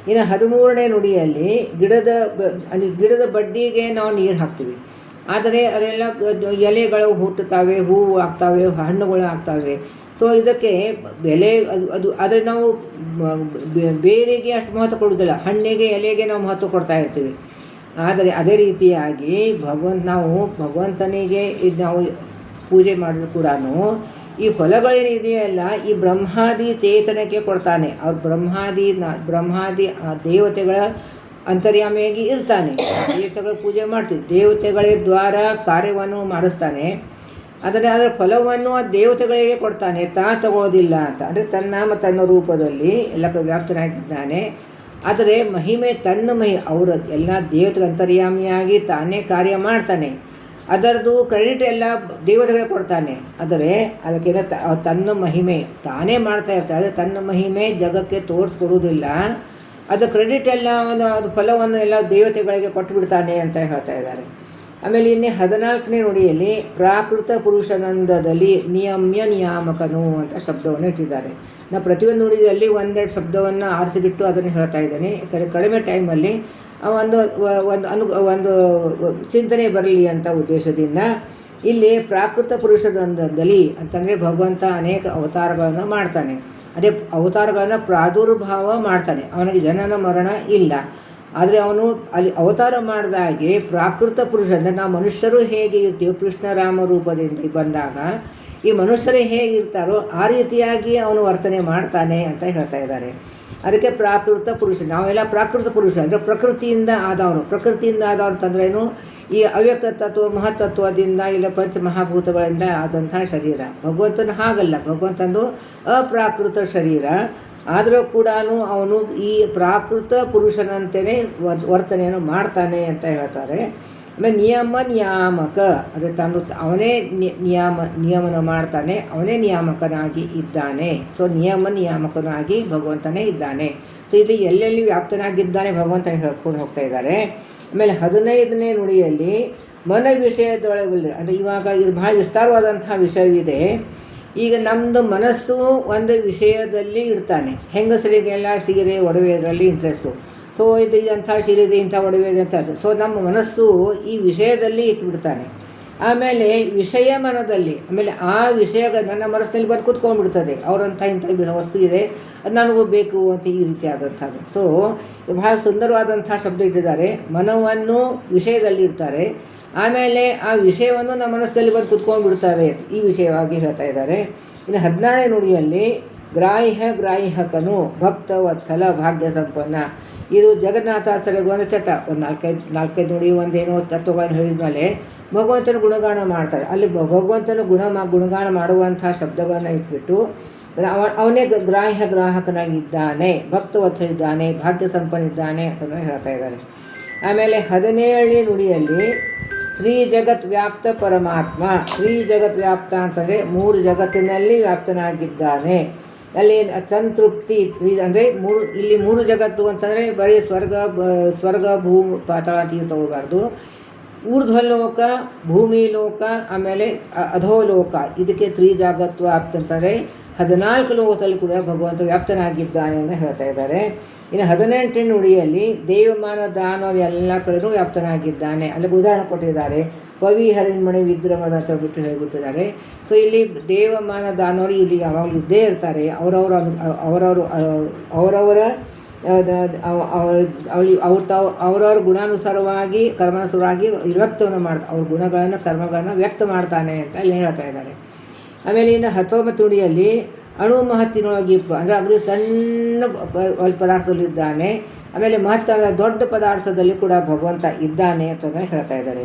ಇನ್ನು 13ನೇ ನುಡಿಯಲ್ಲಿ ಗಿಡದ ಬಡ್ಡಿಗೆ ನಾವು ನೀರು ಹಾಕ್ತೀವಿ, ಆದರೆ ಅದೆಲ್ಲ ಎಲೆಗಳು ಹುಟ್ಟುತ್ತವೆ, ಹೂವು ಆಗ್ತವೆ, ಹಣ್ಣುಗಳು ಆಗ್ತವೆ. ಸೊ ಇದಕ್ಕೆ ಬೆಲೆ ಆದರೆ ನಾವು ಬೇರೆಗೆ ಅಷ್ಟು ಮಹತ್ವ ಕೊಡೋದಿಲ್ಲ, ಹಣ್ಣಿಗೆ ಎಲೆಗೆ ನಾವು ಮಹತ್ವ ಕೊಡ್ತಾ ಇರ್ತೀವಿ. ಆದರೆ ಅದೇ ರೀತಿಯಾಗಿ ನಾವು ಭಗವಂತನಿಗೆ ನಾವು ಪೂಜೆ ಮಾಡಿದ್ರು ಕೂಡ ಈ ಫಲಗಳೇನಿದೆಯಲ್ಲ ಈ ಬ್ರಹ್ಮಾದಿ ಚೇತನಕ್ಕೆ ಕೊಡ್ತಾನೆ. ಅವ್ರು ಬ್ರಹ್ಮಾದಿ ದೇವತೆಗಳ ಅಂತರ್ಯಾಮಿಯಾಗಿ ಇರ್ತಾನೆ, ದೇವತೆಗಳ ಪೂಜೆ ಮಾಡ್ತೀವಿ, ದೇವತೆಗಳ ದ್ವಾರ ಕಾರ್ಯವನ್ನು ಮಾಡಿಸ್ತಾನೆ. ಅದರ ಫಲವನ್ನು ಆ ದೇವತೆಗಳಿಗೆ ಕೊಡ್ತಾನೆ, ತಗೊಳ್ಳೋದಿಲ್ಲ ಅಂತ. ಅಂದರೆ ತನ್ನ ರೂಪದಲ್ಲಿ ಎಲ್ಲ ವ್ಯಾಪ್ತನಾಗಿದ್ದಾನೆ. ಆದರೆ ಅವರ ಎಲ್ಲ ದೇವತೆಗಳ ಅಂತರ್ಯಾಮಿಯಾಗಿ ತಾನೇ ಕಾರ್ಯ ಮಾಡ್ತಾನೆ, ಅದರದ್ದು ಕ್ರೆಡಿಟ್ ಎಲ್ಲ ದೇವತೆಗಳಿಗೆ ಕೊಡ್ತಾನೆ. ಆದರೆ ಅದಕ್ಕೆಲ್ಲ ತನ್ನ ಮಹಿಮೆ ತಾನೇ ಮಾಡ್ತಾ ಇರ್ತಾರೆ, ಆದರೆ ತನ್ನ ಮಹಿಮೆ ಜಗಕ್ಕೆ ತೋರಿಸ್ಕೊಡೋದಿಲ್ಲ. ಅದು ಕ್ರೆಡಿಟ್ ಎಲ್ಲ ಅದು ಫಲವನ್ನು ಎಲ್ಲ ದೇವತೆಗಳಿಗೆ ಕೊಟ್ಟು ಬಿಡ್ತಾನೆ ಅಂತ ಹೇಳ್ತಾ ಇದ್ದಾರೆ. ಆಮೇಲೆ ಇನ್ನೇ 14ನೇ ನುಡಿಯಲ್ಲಿ ಪ್ರಾಕೃತ ಪುರುಷನಂದದಲ್ಲಿ ನಿಯಾಮಕನು ಅಂತ ಶಬ್ದವನ್ನು ಇಟ್ಟಿದ್ದಾರೆ. ನಾವು ಪ್ರತಿಯೊಂದು ನುಡಿಯಲ್ಲಿ ಒಂದೆರಡು ಶಬ್ದವನ್ನು ಆರಿಸಿಬಿಟ್ಟು ಅದನ್ನು ಹೇಳ್ತಾ ಇದ್ದೇನೆ. ಕಡಿಮೆ ಟೈಮಲ್ಲಿ ಒಂದು ಚಿಂತನೆ ಬರಲಿ ಅಂತ ಉದ್ದೇಶದಿಂದ ಇಲ್ಲಿ ಪ್ರಾಕೃತ ಪುರುಷನಂದದಲ್ಲಿ ಅಂತಂದರೆ ಭಗವಂತ ಅನೇಕ ಅವತಾರಗಳನ್ನು ಮಾಡ್ತಾನೆ. ಅದೇ ಅವತಾರಗಳನ್ನು ಪ್ರಾದುರ್ಭಾವ ಮಾಡ್ತಾನೆ, ಅವನಿಗೆ ಜನನ ಮರಣ ಇಲ್ಲ. ಆದರೆ ಅವನು ಅಲ್ಲಿ ಅವತಾರ ಮಾಡಿದಾಗೆ ಪ್ರಾಕೃತ ಪುರುಷ ಅಂದರೆ ನಾವು ಮನುಷ್ಯರು ಹೇಗೆ ಇರ್ತೀವೋ ಕೃಷ್ಣರಾಮ ರೂಪದಿಂದ ಬಂದಾಗ ಈ ಮನುಷ್ಯರೇ ಹೇಗಿರ್ತಾರೋ ಆ ರೀತಿಯಾಗಿ ಅವನು ವರ್ತನೆ ಮಾಡ್ತಾನೆ ಅಂತ ಹೇಳ್ತಾ ಇದ್ದಾರೆ. ಅದಕ್ಕೆ ಪ್ರಾಕೃತ ಪುರುಷ, ನಾವೆಲ್ಲ ಪ್ರಾಕೃತ ಪುರುಷ ಅಂದರೆ ಪ್ರಕೃತಿಯಿಂದ ಆದವನು ಅಂತಂದ್ರೇನು ಈ ಅವ್ಯಕ್ತ ತತ್ವ ಮಹತ್ತತ್ವದಿಂದ ಇಲ್ಲ ಪಂಚಮಹಾಭೂತಗಳಿಂದ ಆದಂತಹ ಶರೀರ. ಭಗವಂತನ ಹಾಗಲ್ಲ, ಭಗವಂತಂದು ಅಪ್ರಾಕೃತ ಶರೀರ. ಆದರೂ ಕೂಡ ಅವನು ಈ ಪ್ರಾಕೃತ ಪುರುಷನಂತೆಯೇ ವರ್ತನೆಯನ್ನು ಮಾಡ್ತಾನೆ ಅಂತ ಹೇಳ್ತಾರೆ. ಆಮೇಲೆ ನಿಯಾಮಕ ಅಂದರೆ ಅವನೇ ನಿಯಮನ ಮಾಡ್ತಾನೆ, ಅವನೇ ನಿಯಾಮಕನಾಗಿ ಇದ್ದಾನೆ. ಸೊ ನಿಯಾಮಕನಾಗಿ ಭಗವಂತನೇ ಇದ್ದಾನೆ. ಸೊ ಇಲ್ಲಿ ಎಲ್ಲೆಲ್ಲಿ ವ್ಯಾಪ್ತನಾಗಿದ್ದಾನೆ ಭಗವಂತ ಹೇಳ್ಕೊಂಡು ಹೋಗ್ತಾ ಇದ್ದಾರೆ. ಆಮೇಲೆ 15ನೇ ನುಡಿಯಲ್ಲಿ ಮನ ವಿಷಯದೊಳಗೆ ಅಂದರೆ ಇವಾಗ ಇದು ಬಹಳ ವಿಸ್ತಾರವಾದಂತಹ ವಿಷಯವಿದೆ. ಈಗ ನಮ್ಮದು ಮನಸ್ಸು ಒಂದು ವಿಷಯದಲ್ಲಿ ಇರ್ತಾನೆ. ಹೆಂಗಸರಿಗೆಲ್ಲ ಸೀರೆ ಒಡವೆ ಇದರಲ್ಲಿ ಇಂಟ್ರೆಸ್ಟು. ಸೊ ಇದು ಅಂಥ ಸೀರೆ ಇದೆ, ಇಂಥ ಒಡವೆ ಇದೆ ಅಂತ ಅದು. ಸೊ ನಮ್ಮ ಮನಸ್ಸು ಈ ವಿಷಯದಲ್ಲಿ ಇಟ್ಬಿಡ್ತಾನೆ. ಆಮೇಲೆ ವಿಷಯ ಮನದಲ್ಲಿ ಆಮೇಲೆ ಆ ವಿಷಯ ನನ್ನ ಮನಸ್ಸಿನಲ್ಲಿ ಬಂದು ಕೂತ್ಕೊಂಡ್ಬಿಡ್ತದೆ, ಅವರಂಥ ಇಂಥ ವಸ್ತು ಇದೆ, ಅದು ನನಗೂ ಬೇಕು ಅಂತ ಈ ರೀತಿ ಆದಂಥದ್ದು. ಸೊ ಬಹಳ ಸುಂದರವಾದಂಥ ಶಬ್ದ ಇಟ್ಟಿದ್ದಾರೆ. ಮನವನ್ನು ವಿಷಯದಲ್ಲಿ ಇಡ್ತಾರೆ, ಆಮೇಲೆ ಆ ವಿಷಯವನ್ನು ನಮ್ಮ ಮನಸ್ಸಲ್ಲಿ ಬಂದು ಕುತ್ಕೊಂಡ್ಬಿಡ್ತಾರೆ, ಈ ವಿಷಯವಾಗಿ ಹೇಳ್ತಾ ಇದ್ದಾರೆ. ಇನ್ನು 14ನೇ ನುಡಿಯಲ್ಲಿ ಗ್ರಾಹ್ಯಕನು ಭಕ್ತ ವತ್ಸಲ ಭಾಗ್ಯ ಸಂಪನ್ನ. ಇದು ಜಗನ್ನಾಥಾಚಾರ್ಯರು ಒಂದು ಚಟ, ಒಂದು ನಾಲ್ಕೈದು ನುಡಿ ಒಂದೇನೋ ತತ್ವಗಳನ್ನು ಹೇಳಿದ ಮೇಲೆ ಭಗವಂತನ ಗುಣಗಾನ ಮಾಡ್ತಾರೆ. ಅಲ್ಲಿ ಭಗವಂತನ ಗುಣಗಾನ ಮಾಡುವಂಥ ಶಬ್ದಗಳನ್ನು ಇಟ್ಬಿಟ್ಟು ಅವನೇ ಗ್ರಾಹಕನಾಗಿದ್ದಾನೆ, ಭಕ್ತವತ್ಸಲಿದ್ದಾನೆ, ಭಾಗ್ಯ ಸಂಪನ್ನಿದ್ದಾನೆ ಅಂತ ಹೇಳ್ತಾ ಇದ್ದಾರೆ. ಆಮೇಲೆ 17ನೇ ನುಡಿಯಲ್ಲಿ ತ್ರಿಜಗತ್ ವ್ಯಾಪ್ತ ಪರಮಾತ್ಮ. ತ್ರಿಜಗತ್ ವ್ಯಾಪ್ತ ಅಂತಂದರೆ 3 ಜಗತ್ತಿನಲ್ಲಿ ವ್ಯಾಪ್ತನಾಗಿದ್ದಾನೆ. ಅಲ್ಲಿ ಸಂತೃಪ್ತಿ ಅಂದರೆ ಇಲ್ಲಿ 3 ಜಗತ್ತು ಅಂತಂದರೆ ಬರೀ ಸ್ವರ್ಗ ಭೂಮಿ ಪಾತಾಳ ಅಂತ ತಗೋಬಾರ್ದು. ಊರ್ಧ್ವಲೋಕ, ಭೂಮಿ ಲೋಕ, ಆಮೇಲೆ ಅಧೋಲೋಕ, ಇದಕ್ಕೆ ತ್ರಿಜಗತ್ ವ್ಯಾಪ್ತ ಅಂತಂದರೆ 14 ಲೋಕದಲ್ಲಿ ಕೂಡ ಭಗವಂತ ವ್ಯಾಪ್ತನಾಗಿದ್ದಾನೆ ಅಂತ ಹೇಳ್ತಾ ಇದ್ದಾರೆ. ಇನ್ನು 18ನೇ ನುಡಿಯಲ್ಲಿ ದೇವಮಾನ ದಾನವ ಎಲ್ಲ ಕಡೆಯೂ ವ್ಯಾಪ್ತನಾಗಿದ್ದಾನೆ. ಅಲ್ಲಿ ಉದಾಹರಣೆ ಕೊಟ್ಟಿದ್ದಾರೆ, ಪವಿ ಹರಿಣ್ಮಣಿ ವಿದ್ರಮದ ಅಂತ ಬಿಟ್ಟು ಹೇಳಿಬಿಟ್ಟಿದ್ದಾರೆ. ಸೊ ಇಲ್ಲಿ ದೇವಮಾನ ದಾನವರು ಇಲ್ಲಿ ಯಾವಾಗಲೂ ಇದ್ದೇ ಇರ್ತಾರೆ. ಅವರವರ ಗುಣಾನುಸಾರವಾಗಿ ಕರ್ಮಾನುಸಾರವಾಗಿ ವ್ಯಕ್ತವನ್ನು ಅವ್ರ ಗುಣಗಳನ್ನು ಕರ್ಮಗಳನ್ನು ವ್ಯಕ್ತ ಮಾಡ್ತಾನೆ ಅಂತ ಇಲ್ಲಿ ಹೇಳ್ತಾ ಇದ್ದಾರೆ. ಆಮೇಲೆ ಇನ್ನು 19 ನುಡಿಯಲ್ಲಿ ಅಣು ಮಹತ್ತಿನೊಳಗೆ ಅಂದರೆ ಅಗದಿ ಸಣ್ಣ ಪದಾರ್ಥದಲ್ಲಿದ್ದಾನೆ. ಆಮೇಲೆ ಮಹತ್ತರ ದೊಡ್ಡ ಪದಾರ್ಥದಲ್ಲಿ ಕೂಡ ಭಗವಂತ ಇದ್ದಾನೆ ಅಂತ ಹೇಳ್ತಾ ಇದ್ದಾರೆ.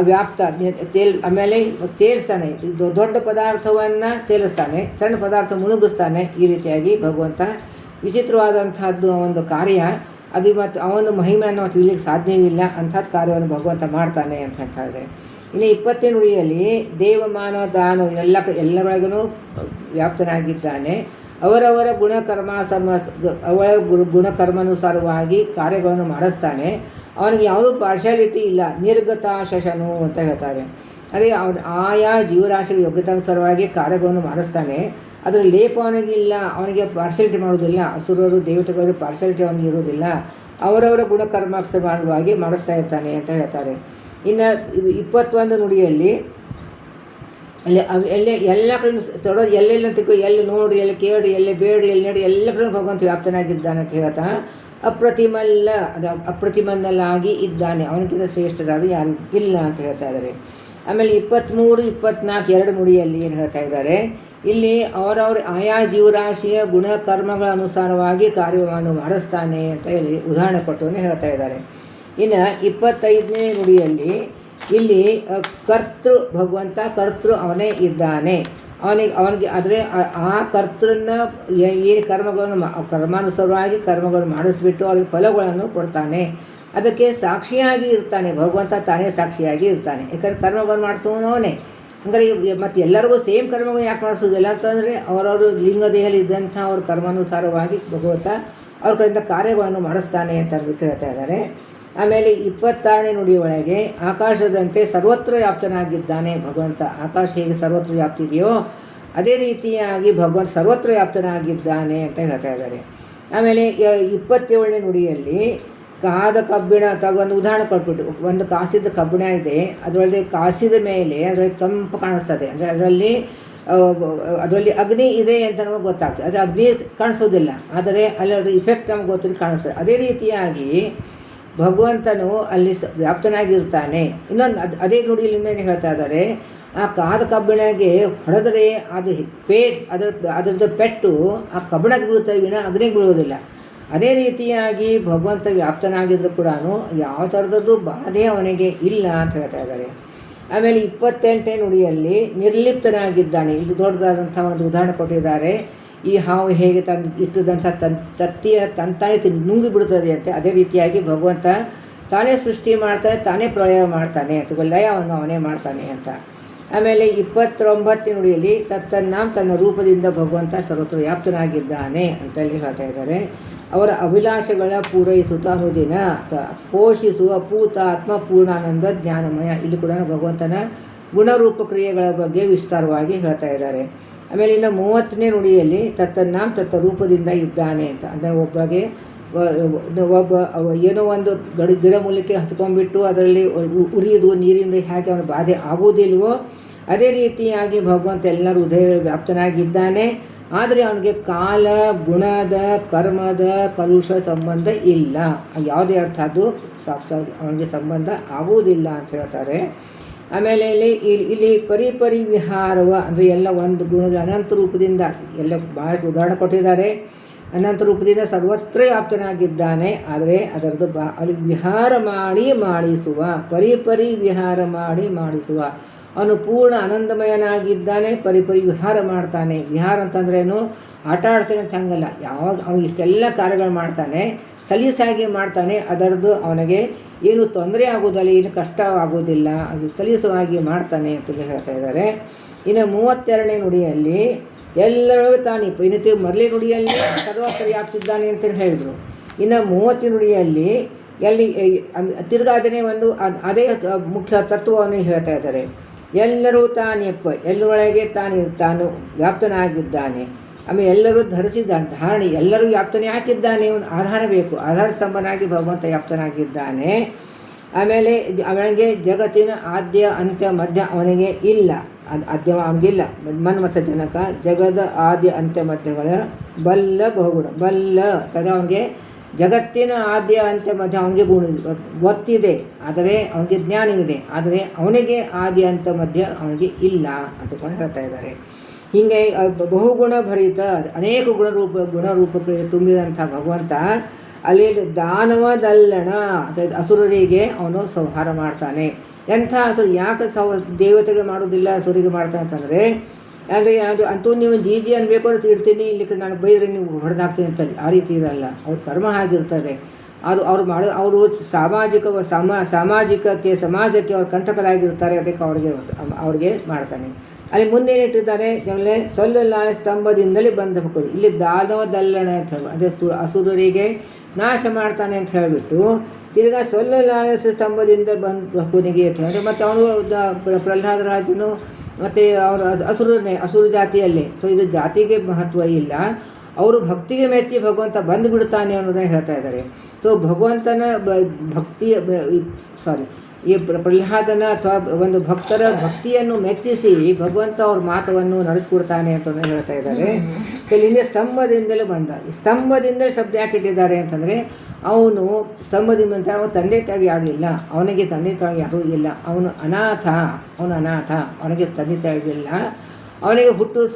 ವ್ಯಾಪ್ತ ಆಮೇಲೆ ತೇಲಿಸ್ತಾನೆ, ದೊಡ್ಡ ಪದಾರ್ಥವನ್ನು ತೇಲಿಸ್ತಾನೆ, ಸಣ್ಣ ಪದಾರ್ಥ ಮುಳುಗಿಸ್ತಾನೆ. ಈ ರೀತಿಯಾಗಿ ಭಗವಂತ ವಿಚಿತ್ರವಾದಂಥದ್ದು ಒಂದು ಕಾರ್ಯ ಅದು. ಮತ್ತು ಅವನ ಮಹಿಮೆಯನ್ನು ತಿಳಿಲಿಕ್ಕೆ ಸಾಧ್ಯವಿಲ್ಲ, ಅಂಥದ್ದು ಕಾರ್ಯವನ್ನು ಭಗವಂತ ಮಾಡ್ತಾನೆ ಅಂತ ಹೇಳ್ತಾರೆ. ಇನ್ನು 20ನೇ ನುಡಿಯಲ್ಲಿ ದೇವಮಾನ ದಾನ ಎಲ್ಲರೊಳಗೂ ವ್ಯಾಪ್ತನಾಗಿದ್ದಾನೆ. ಅವರವರ ಗುಣಕರ್ಮಾನುಸಾರವಾಗಿ ಕಾರ್ಯಗಳನ್ನು ಮಾಡಿಸ್ತಾನೆ. ಅವನಿಗೆ ಯಾವುದೂ ಪಾರ್ಶಾಲಿಟಿ ಇಲ್ಲ, ನಿರ್ಗತ ಶಶನು ಅಂತ ಹೇಳ್ತಾರೆ. ಅದೇ ಆಯಾ ಜೀವರಾಶಿಗೆ ಯೋಗ್ಯತಾನುಸಾರವಾಗಿ ಕಾರ್ಯಗಳನ್ನು ಮಾಡಿಸ್ತಾನೆ. ಅದರ ಲೇಪ ಅವನಿಗಿಲ್ಲ, ಅವನಿಗೆ ಪಾರ್ಶಾಲಿಟಿ ಮಾಡೋದಿಲ್ಲ. ಅಸುರರು ದೇವತೆಗಳಿಗೆ ಪಾರ್ಶಾಲಿಟಿ ಅವನಿಗೆ ಇರೋದಿಲ್ಲ. ಅವರವರ ಗುಣಕರ್ಮಾನುಸಾರವಾಗಿ ಮಾಡಿಸ್ತಾ ಇರ್ತಾನೆ ಅಂತ ಹೇಳ್ತಾರೆ. ಇನ್ನು 21 ನುಡಿಯಲ್ಲಿ ಎಲ್ಲ ಕಡೆ ಸಡೋದು, ಎಲ್ಲೆಲ್ಲ ತಿಳ್ಕೊ, ಎಲ್ಲಿ ನೋಡಿ, ಎಲ್ಲಿ ಕೇಳಿ, ಎಲ್ಲಿ ಬೇಡಿ, ಎಲ್ಲಿ ನಡಿ, ಎಲ್ಲ ಕಡೆ ಭಗವಂತ ವ್ಯಾಪ್ತನಾಗಿದ್ದಾನೆ ಅಂತ ಹೇಳ್ತಾ ಅಪ್ರತಿಮನ್ನಲಾಗಿ ಇದ್ದಾನೆ. ಅವನಿಗಿಂತ ಶ್ರೇಷ್ಠರಾದ ಯಾರು ಇಲ್ಲ ಅಂತ ಹೇಳ್ತಾ ಇದ್ದಾರೆ. ಆಮೇಲೆ 23, 24 2 ನುಡಿಯಲ್ಲಿ ಏನು ಹೇಳ್ತಾ ಇದ್ದಾರೆ, ಇಲ್ಲಿ ಅವರವ್ರ ಆಯಾ ಜೀವರಾಶಿಯ ಗುಣಕರ್ಮಗಳ ಅನುಸಾರವಾಗಿ ಕಾರ್ಯವನ್ನು ಮಾಡಿಸ್ತಾನೆ ಅಂತ ಹೇಳಿ ಉದಾಹರಣೆ ಕೊಟ್ಟವನ್ನೇ ಹೇಳ್ತಾ ಇದ್ದಾರೆ. ಇನ್ನು 25ನೇ ನುಡಿಯಲ್ಲಿ ಇಲ್ಲಿ ಭಗವಂತ ಕರ್ತೃ ಅವನೇ ಇದ್ದಾನೆ. ಅವನಿಗೆ ಆದರೆ ಆ ಕರ್ತೃನ ಏನು ಕರ್ಮಾನುಸಾರವಾಗಿ ಕರ್ಮಗಳನ್ನು ಮಾಡಿಸ್ಬಿಟ್ಟು ಅವ್ರಿಗೆ ಫಲಗಳನ್ನು ಕೊಡ್ತಾನೆ. ಅದಕ್ಕೆ ಸಾಕ್ಷಿಯಾಗಿ ಇರ್ತಾನೆ ಭಗವಂತ, ತಾನೇ ಸಾಕ್ಷಿಯಾಗಿ ಇರ್ತಾನೆ. ಯಾಕಂದರೆ ಕರ್ಮಗಳನ್ನು ಮಾಡಿಸೋನು ಅವನೇ. ಹಂಗಾರೆ ಮತ್ತು ಎಲ್ಲರಿಗೂ ಸೇಮ್ ಕರ್ಮಗಳು ಯಾಕೆ ಮಾಡಿಸೋದಿಲ್ಲ ಅಂತಂದರೆ ಅವರವರು ಲಿಂಗ ದೇಹದಲ್ಲಿ ಇದ್ದಂಥ ಅವ್ರ ಕರ್ಮಾನುಸಾರವಾಗಿ ಭಗವಂತ ಅವ್ರ ಕಡೆಯಿಂದ ಕಾರ್ಯಗಳನ್ನು ಮಾಡಿಸ್ತಾನೆ ಅಂತ ಅಂದ್ಬಿಟ್ಟು ಹೇಳ್ತಾ ಇದ್ದಾರೆ. ಆಮೇಲೆ 26ನೇ ನುಡಿಯೊಳಗೆ ಆಕಾಶದಂತೆ ಸರ್ವತ್ರ ವ್ಯಾಪ್ತನಾಗಿದ್ದಾನೆ ಭಗವಂತ. ಆಕಾಶ ಹೇಗೆ ಸರ್ವತ್ರ ವ್ಯಾಪ್ತಿದೆಯೋ ಅದೇ ರೀತಿಯಾಗಿ ಭಗವಂತ ಸರ್ವತ್ರ ವ್ಯಾಪ್ತನಾಗಿದ್ದಾನೆ ಅಂತ ಹೇಳ್ತಾ ಇದ್ದಾರೆ. ಆಮೇಲೆ 27ನೇ ನುಡಿಯಲ್ಲಿ ಕಾದ ಕಬ್ಬಿಣ ಒಂದು ಉದಾಹರಣೆ ಕೊಟ್ಬಿಟ್ಟು, ಒಂದು ಕಾಸಿದ ಕಬ್ಬಿಣ ಇದೆ, ಅದರೊಳಗೆ ಕಾಸಿದ ಮೇಲೆ ಅದರಲ್ಲಿ ತಂಪು ಕಾಣಿಸ್ತದೆ. ಅಂದರೆ ಅದರಲ್ಲಿ ಅಗ್ನಿ ಇದೆ ಅಂತ ನಮಗೆ ಗೊತ್ತಾಗ್ತದೆ. ಆದರೆ ಅಗ್ನಿ ಕಾಣಿಸೋದಿಲ್ಲ, ಆದರೆ ಅಲ್ಲಿ ಅದರ ಇಫೆಕ್ಟ್ ನಮಗೆ ಗೊತ್ತಿದ್ದು ಕಾಣಿಸ್ತದೆ. ಅದೇ ರೀತಿಯಾಗಿ ಭಗವಂತನು ಅಲ್ಲಿ ವ್ಯಾಪ್ತನಾಗಿರ್ತಾನೆ. ಇನ್ನೊಂದು ಅದೇ ನುಡಿಯಲ್ಲಿಂದ ಹೇಳ್ತಾ ಇದ್ದಾರೆ, ಆ ಕಾದ ಕಬ್ಬಿಣಗೆ ಹೊಡೆದರೆ ಅದು ಅದರದ್ದು ಪೆಟ್ಟು ಆ ಕಬ್ಬಿಣಕ್ಕೆ ಬೀಳುತ್ತದೆ ವಿನ ಅಗ್ನಿಗೆ ಬೀಳೋದಿಲ್ಲ. ಅದೇ ರೀತಿಯಾಗಿ ಭಗವಂತ ವ್ಯಾಪ್ತನಾಗಿದ್ದರೂ ಕೂಡ ಯಾವ ಥರದ್ದು ಬಾಧೆ ಅವನಿಗೆ ಇಲ್ಲ ಅಂತ ಹೇಳ್ತಾ ಇದ್ದಾರೆ. ಆಮೇಲೆ 28ನೇ ನುಡಿಯಲ್ಲಿ ನಿರ್ಲಿಪ್ತನಾಗಿದ್ದಾನೆ. ಇದು ದೊಡ್ಡದಾದಂಥ ಒಂದು ಉದಾಹರಣೆ ಕೊಟ್ಟಿದ್ದಾರೆ. ಈ ಹಾವು ಹೇಗೆ ಇಟ್ಟದಂಥ ತತ್ತಿಯ ತಂತಾನೆ ನುಂಗಿ ಬಿಡುತ್ತದೆ ಅಂತೆ, ಅದೇ ರೀತಿಯಾಗಿ ಭಗವಂತ ತಾನೇ ಸೃಷ್ಟಿ ಮಾಡ್ತಾನೆ, ತಾನೇ ಪ್ರಳಯ ಮಾಡ್ತಾನೆ ಅಥವಾ ಲಯವನ್ನು ಅವನೇ ಮಾಡ್ತಾನೆ ಅಂತ. ಆಮೇಲೆ 29ನೇ ನುಡಿಯಲ್ಲಿ ತನ್ನ ರೂಪದಿಂದ ಭಗವಂತ ಸರ್ವತ್ರ ವ್ಯಾಪ್ತನಾಗಿದ್ದಾನೆ ಅಂತೇಳಿ ಹೇಳ್ತಾ ಇದ್ದಾರೆ. ಅವರ ಅಭಿಲಾಷೆಗಳ ಪೂರೈಸುತ್ತ ಅನುದಿನ ಪೋಷಿಸುವ ಪೂತಾತ್ಮ ಪೂರ್ಣಾನಂದ ಜ್ಞಾನಮಯ. ಇಲ್ಲಿ ಕೂಡ ಭಗವಂತನ ಗುಣರೂಪ ಕ್ರಿಯೆಗಳ ಬಗ್ಗೆ ವಿಸ್ತಾರವಾಗಿ ಹೇಳ್ತಾ ಇದ್ದಾರೆ. ಆಮೇಲೆ ಇನ್ನು 30ನೇ ನುಡಿಯಲ್ಲಿ ತತ್ತ ರೂಪದಿಂದ ಇದ್ದಾನೆ ಅಂತ. ಅಂದರೆ ಒಬ್ಬ ಏನೋ ಒಂದು ಗಿಡ ಮೂಲಿಕೆ ಹಚ್ಕೊಂಡ್ಬಿಟ್ಟು ಅದರಲ್ಲಿ ಉರಿಯೋದು ನೀರಿಂದ ಹೇಗೆ ಅವನ ಬಾಧೆ ಆಗುವುದಿಲ್ವೋ ಅದೇ ರೀತಿಯಾಗಿ ಭಗವಂತ ಎಲ್ಲರ ಹೃದಯ ವ್ಯಾಪ್ತನಾಗಿದ್ದಾನೆ. ಆದರೆ ಅವನಿಗೆ ಕಾಲ, ಗುಣದ, ಕರ್ಮದ ಕಲುಷ ಸಂಬಂಧ ಇಲ್ಲ. ಯಾವುದೇ ಅರ್ಥ ಅದು ಅವನಿಗೆ ಸಂಬಂಧ ಆಗುವುದಿಲ್ಲ ಅಂತ ಹೇಳ್ತಾರೆ. ಆಮೇಲೆ ಇಲ್ಲಿ ಪರಿಪರಿ ವಿಹಾರವ ಅಂದರೆ ಎಲ್ಲ ಒಂದು ಗುಣದ ಅನಂತ ರೂಪದಿಂದ ಎಲ್ಲ ಭಾಳಷ್ಟು ಉದಾಹರಣೆ ಕೊಟ್ಟಿದ್ದಾರೆ. ಅನಂತ ರೂಪದಿಂದ ಸರ್ವತ್ರ ವ್ಯಾಪ್ತನಾಗಿದ್ದಾನೆ. ಆದರೆ ಅದರದ್ದು ಅಲ್ಲಿ ವಿಹಾರ ಮಾಡಿಸುವ, ಪರಿಪರಿ ವಿಹಾರ ಮಾಡಿಸುವ, ಅವನು ಪೂರ್ಣ ಆನಂದಮಯನಾಗಿದ್ದಾನೆ. ಪರಿಪರಿ ವಿಹಾರ ಮಾಡ್ತಾನೆ. ವಿಹಾರ ಅಂತಂದ್ರೇನು, ಆಟ ಆಡ್ತಾನೆ ಅಂತ ಹಂಗಲ್ಲ. ಯಾವಾಗ ಅವನು ಇಷ್ಟೆಲ್ಲ ಕಾರ್ಯಗಳು ಮಾಡ್ತಾನೆ, ಸಲೀಸಾಗಿ ಮಾಡ್ತಾನೆ, ಅದರದ್ದು ಅವನಿಗೆ ಏನು ತೊಂದರೆ ಆಗೋದಿಲ್ಲ, ಏನು ಕಷ್ಟ ಆಗೋದಿಲ್ಲ, ಅದು ಸಲೀಸವಾಗಿ ಮಾಡ್ತಾನೆ ಅಂತ ಹೇಳ್ತಾ ಇದ್ದಾರೆ. ಇನ್ನು 32ನೇ ನುಡಿಯಲ್ಲಿ ಎಲ್ಲರೂ ತಾನಿಪ್ಪ, ಇನ್ನು ಮೊದಲೇ ನುಡಿಯಲ್ಲಿ ಸರ್ವತ್ರ ವ್ಯಾಪ್ತಿದ್ದಾನೆ ಅಂತ ಹೇಳಿದರು. ಇನ್ನು 30 ನುಡಿಯಲ್ಲಿ ಎಲ್ಲಿ ತಿರ್ಗಾ ಅದನ್ನೇ ಒಂದು ಅದೇ ಮುಖ್ಯ ತತ್ವವನ್ನು ಹೇಳ್ತಾ ಇದ್ದಾರೆ. ಎಲ್ಲರೂ ತಾನಿಯಪ್ಪ, ಎಲ್ಲರೊಳಗೆ ತಾನು ವ್ಯಾಪ್ತನಾಗಿದ್ದಾನೆ. ಆಮೇಲೆ ಎಲ್ಲರೂ ಧರಿಸಿದ ಧಾರಣೆ, ಎಲ್ಲರೂ ವ್ಯಾಪ್ತನೇ ಹಾಕಿದ್ದಾನೆ. ಒಂದು ಆಧಾರ ಬೇಕು, ಆಧಾರ ಸ್ತಂಭನಾಗಿ ಭಗವಂತ ವ್ಯಾಪ್ತನಾಗಿದ್ದಾನೆ. ಆಮೇಲೆ ಅವನಿಗೆ ಜಗತ್ತಿನ ಆದ್ಯ ಅಂತ್ಯ ಮಧ್ಯ ಅವನಿಗೆ ಇಲ್ಲ, ಆದ್ಯ ಅವನಿಗಿಲ್ಲ. ಮನ್ಮಥ ಜನಕ ಜಗದ ಆದ್ಯ ಅಂತ್ಯ ಮಧ್ಯಗಳ ಬಲ್ಲ ಬಹುಗುಣ, ಬಲ್ಲ ತದ ಅವನಿಗೆ ಜಗತ್ತಿನ ಆದ್ಯ ಅಂತ್ಯ ಮಧ್ಯ ಅವನಿಗೆ ಗುಣ ಗೊತ್ತಿದೆ, ಆದರೆ ಅವನಿಗೆ ಜ್ಞಾನವಿದೆ, ಆದರೆ ಅವನಿಗೆ ಆದ್ಯ ಅಂತ್ಯ ಮಧ್ಯ ಅವನಿಗೆ ಇಲ್ಲ ಅಂತಕೊಂಡು ಹೇಳ್ತಾ ಇದ್ದಾರೆ. ಹೀಗೆ ಬಹುಗುಣ ಭರಿತ ಅನೇಕ ಗುಣರೂಪಗಳಿಗೆ ತುಂಬಿದಂಥ ಭಗವಂತ ಅಲ್ಲಿ ದಾನವದಲ್ಲಣ ಅಸುರರಿಗೆ ಅವನು ಸಂಹಾರ ಮಾಡ್ತಾನೆ. ಎಂಥ ಅಸುರ, ಯಾಕೆ ದೇವತೆಗೆ ಮಾಡೋದಿಲ್ಲ ಅಸುರಿಗೆ ಮಾಡ್ತಾನೆ ಅಂತಂದರೆ, ಅಂದರೆ ಅದು ಅಂತೂ ನೀವು ಜಿ ಅನ್ಬೇಕು ಅಂತ ಇಡ್ತೀನಿ, ಇಲ್ಲಿಕ್ಕೆ ನಾನು ಬೈದರೆ ನೀವು ಹೊಡೆದಾಕ್ತೀನಿ ಅಂತಲ್ಲಿ, ಆ ರೀತಿ ಇರಲ್ಲ. ಅವ್ರ ಕರ್ಮ ಆಗಿರ್ತದೆ. ಅದು ಅವರು ಸಮಾಜಕ್ಕೆ ಅವ್ರು ಕಂಟಕರಾಗಿರ್ತಾರೆ. ಅದಕ್ಕೆ ಅವ್ರಿಗೆ ಮಾಡ್ತಾನೆ. ಅಲ್ಲಿ ಮುಂದೇನಿಟ್ಟಿದ್ದಾರೆ ಜಗಲೇ ಸೊಲ್ಲಲಾಳ ಸ್ತಂಭದಿಂದಲೇ ಬಂದ ಮಕ್ಕಳು. ಇಲ್ಲಿ ದಾನವದಲ್ಲಣ ಅಂತ ಹೇಳಿ, ಅದೇ ಅಸುರರಿಗೆ ನಾಶ ಮಾಡ್ತಾನೆ ಅಂತ ಹೇಳಿಬಿಟ್ಟು ತಿರ್ಗಾ ಸೊಲ್ಲಲಾಳ ಸ್ತಂಭದಿಂದ ಬಂದ ಕೊನೆಗೆ ಅಂತ ಹೇಳಿದ್ರೆ, ಮತ್ತು ಅವನು ಪ್ರಹ್ಲಾದ ರಾಜನು ಮತ್ತು ಅವರು ಅಸುರ ಜಾತಿಯಲ್ಲೇ. ಸೊ ಇದು ಜಾತಿಗೆ ಮಹತ್ವ ಇಲ್ಲ, ಅವರು ಭಕ್ತಿಗೆ ಮೆಚ್ಚಿ ಭಗವಂತ ಬಂದು ಬಿಡ್ತಾನೆ ಅನ್ನೋದನ್ನು ಹೇಳ್ತಾ ಇದ್ದಾರೆ. ಸೊ ಭಗವಂತನ ಈ ಪ್ರಹ್ಲಾದನ ಅಥವಾ ಒಂದು ಭಕ್ತರ ಭಕ್ತಿಯನ್ನು ಮೆಚ್ಚಿಸಿ ಭಗವಂತ ಅವ್ರ ಮಾತವನ್ನು ನಡೆಸ್ಕೊಡ್ತಾನೆ ಅಂತ ಹೇಳ್ತಾ ಇದ್ದಾರೆ. ಹಿಂದೆ ಸ್ತಂಭದಿಂದಲೇ ಬಂದ. ಈ ಸ್ತಂಭದಿಂದಲೇ ಶಬ್ದ ಯಾಕೆ ಇಟ್ಟಿದ್ದಾರೆ ಅಂತಂದರೆ, ಅವನು ಸ್ತಂಭದಿಂದ ಅವನು ತಂದೆ ತಾಯಿ ಯಾರಿಲ್ಲ, ಅವನಿಗೆ ತಂದೆ ತಾಯಿ ಯಾರೂ ಇಲ್ಲ, ಅವನು ಅನಾಥ, ಅವನಿಗೆ ತಂದೆ ತಾಯಿಗಿಲ್ಲ, ಅವನಿಗೆ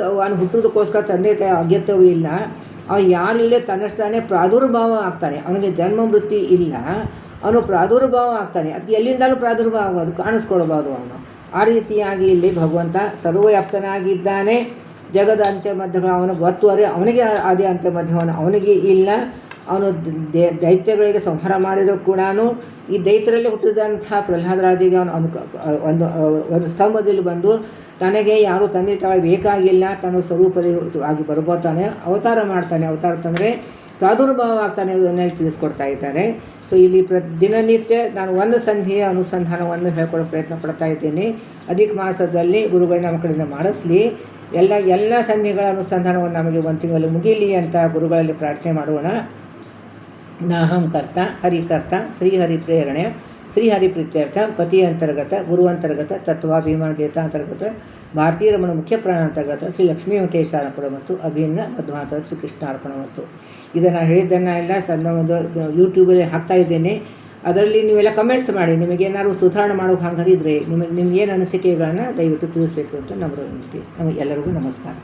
ಅವನು ಹುಟ್ಟೋದಕ್ಕೋಸ್ಕರ ತಂದೆ ತಾಯಿ ಅಗತ್ಯವೂ ಇಲ್ಲ, ಅವನು ಯಾರಿಲ್ಲದೆ ತನ್ನಷ್ಟಾನೆ ಪ್ರಾದುರ್ಭಾವ ಆಗ್ತಾನೆ, ಅವನಿಗೆ ಜನ್ಮ ಮೃತ್ಯು ಇಲ್ಲ, ಅವನು ಪ್ರಾದುರ್ಭಾವ ಆಗ್ತಾನೆ. ಅದಕ್ಕೆ ಎಲ್ಲಿಂದಲೂ ಪ್ರಾದುರ್ಭಾವ ಆಗೋದು, ಕಾಣಿಸ್ಕೊಳ್ಬಾರ್ದು ಅವನು. ಆ ರೀತಿಯಾಗಿ ಇಲ್ಲಿ ಭಗವಂತ ಸರ್ವವ್ಯಾಪ್ತನಾಗಿದ್ದಾನೆ. ಜಗದ ಅಂತ್ಯ ಮಧ್ಯಗಳು ಅವನಿಗೆ ಗೊತ್ತುವರೆ, ಅವನಿಗೆ ಆದಿ ಅಂತ್ಯ ಮಧ್ಯವನ್ನು ಅವನಿಗೆ ಇಲ್ಲ. ಅವನು ದೈತ್ಯಗಳಿಗೆ ಸಂಹಾರ ಮಾಡಿರೋ ಕೂಡ ಈ ದೈತ್ಯರಲ್ಲಿ ಹುಟ್ಟಿದಂಥ ಪ್ರಹ್ಲಾದರಾಜಿಗೆ ಅವನು ಒಂದು ಸ್ತಂಭದಲ್ಲಿ ಬಂದು ತನಗೆ ಯಾರು ತಂದೆ ತಾಯಿ ಬೇಕಾಗಿಲ್ಲ, ತನ್ನ ಸ್ವರೂಪವಾಗಿ ಬರ್ಬೋತಾನೆ, ಅವತಾರ ಮಾಡ್ತಾನೆ. ಅವತಾರ ತಂದರೆ ಪ್ರಾದುರ್ಭಾವ ಆಗ್ತಾನೆ, ಅದನ್ನೆಲ್ಲ ತಿಳಿಸ್ಕೊಡ್ತಾ ಇದ್ದಾರೆ. ಸೊ ಇಲ್ಲಿ ದಿನನಿತ್ಯ ನಾನು ಒಂದು ಸಂಧಿಯ ಅನುಸಂಧಾನವನ್ನು ಹೇಳ್ಕೊಳ್ಳೋ ಪ್ರಯತ್ನ ಪಡ್ತಾ ಇದ್ದೀನಿ. ಅಧಿಕ ಮಾಸದಲ್ಲಿ ಗುರುಗಳನ್ನ ನಮ್ಮ ಕಡೆಯಿಂದ ಮಾಡಿಸ್ಲಿ. ಎಲ್ಲ ಸಂಧಿಗಳ ಅನುಸಂಧಾನವನ್ನು ನಮಗೆ ಒಂದು ತಿಂಗಳಲ್ಲಿ ಮುಗೀಲಿ ಅಂತ ಗುರುಗಳಲ್ಲಿ ಪ್ರಾರ್ಥನೆ ಮಾಡೋಣ. ನಾಹಂ ಕರ್ತ ಹರಿಕರ್ತ ಶ್ರೀಹರಿ ಪ್ರೇರಣೆ ಶ್ರೀಹರಿ ಪ್ರೀತ್ಯರ್ಥ ಪತಿ ಅಂತರ್ಗತ ಗುರು ಅಂತರ್ಗತ ತತ್ವಾಭಿಮಾನ ದೇವತಾ ಅಂತರ್ಗತ ಭಾರತೀಯ ರಮಣ ಮುಖ್ಯ ಪ್ರಾಣ ಅಂತರ್ಗತ ಶ್ರೀ ಲಕ್ಷ್ಮೀ ವೆಂಕಟೇಶಾರ್ಪಣಮಸ್ತು ಅಭಿನ್ನ ಮಧ್ವಾಂತರ ಶ್ರೀಕೃಷ್ಣಾರ್ಪಣಮಸ್ತು. ಇದನ್ನು ಹೇಳಿದ್ದನ್ನು ಎಲ್ಲ ಒಂದು ಯೂಟ್ಯೂಬಲ್ಲಿ ಹಾಕ್ತಾ ಇದ್ದೇನೆ. ಅದರಲ್ಲಿ ನೀವೆಲ್ಲ ಕಮೆಂಟ್ಸ್ ಮಾಡಿ, ನಿಮಗೇನಾದ್ರು ಸುಧಾರಣೆ ಮಾಡೋಕೆ ಹಂಗರಿದ್ರೆ ನಿಮ್ಗೆ ಏನು ಅನಿಸಿಕೆಗಳನ್ನು ದಯವಿಟ್ಟು ತಿಳಿಸ್ಬೇಕು ಅಂತ ನಮ್ಮ ಎಲ್ಲರಿಗೂ ನಮಸ್ಕಾರ.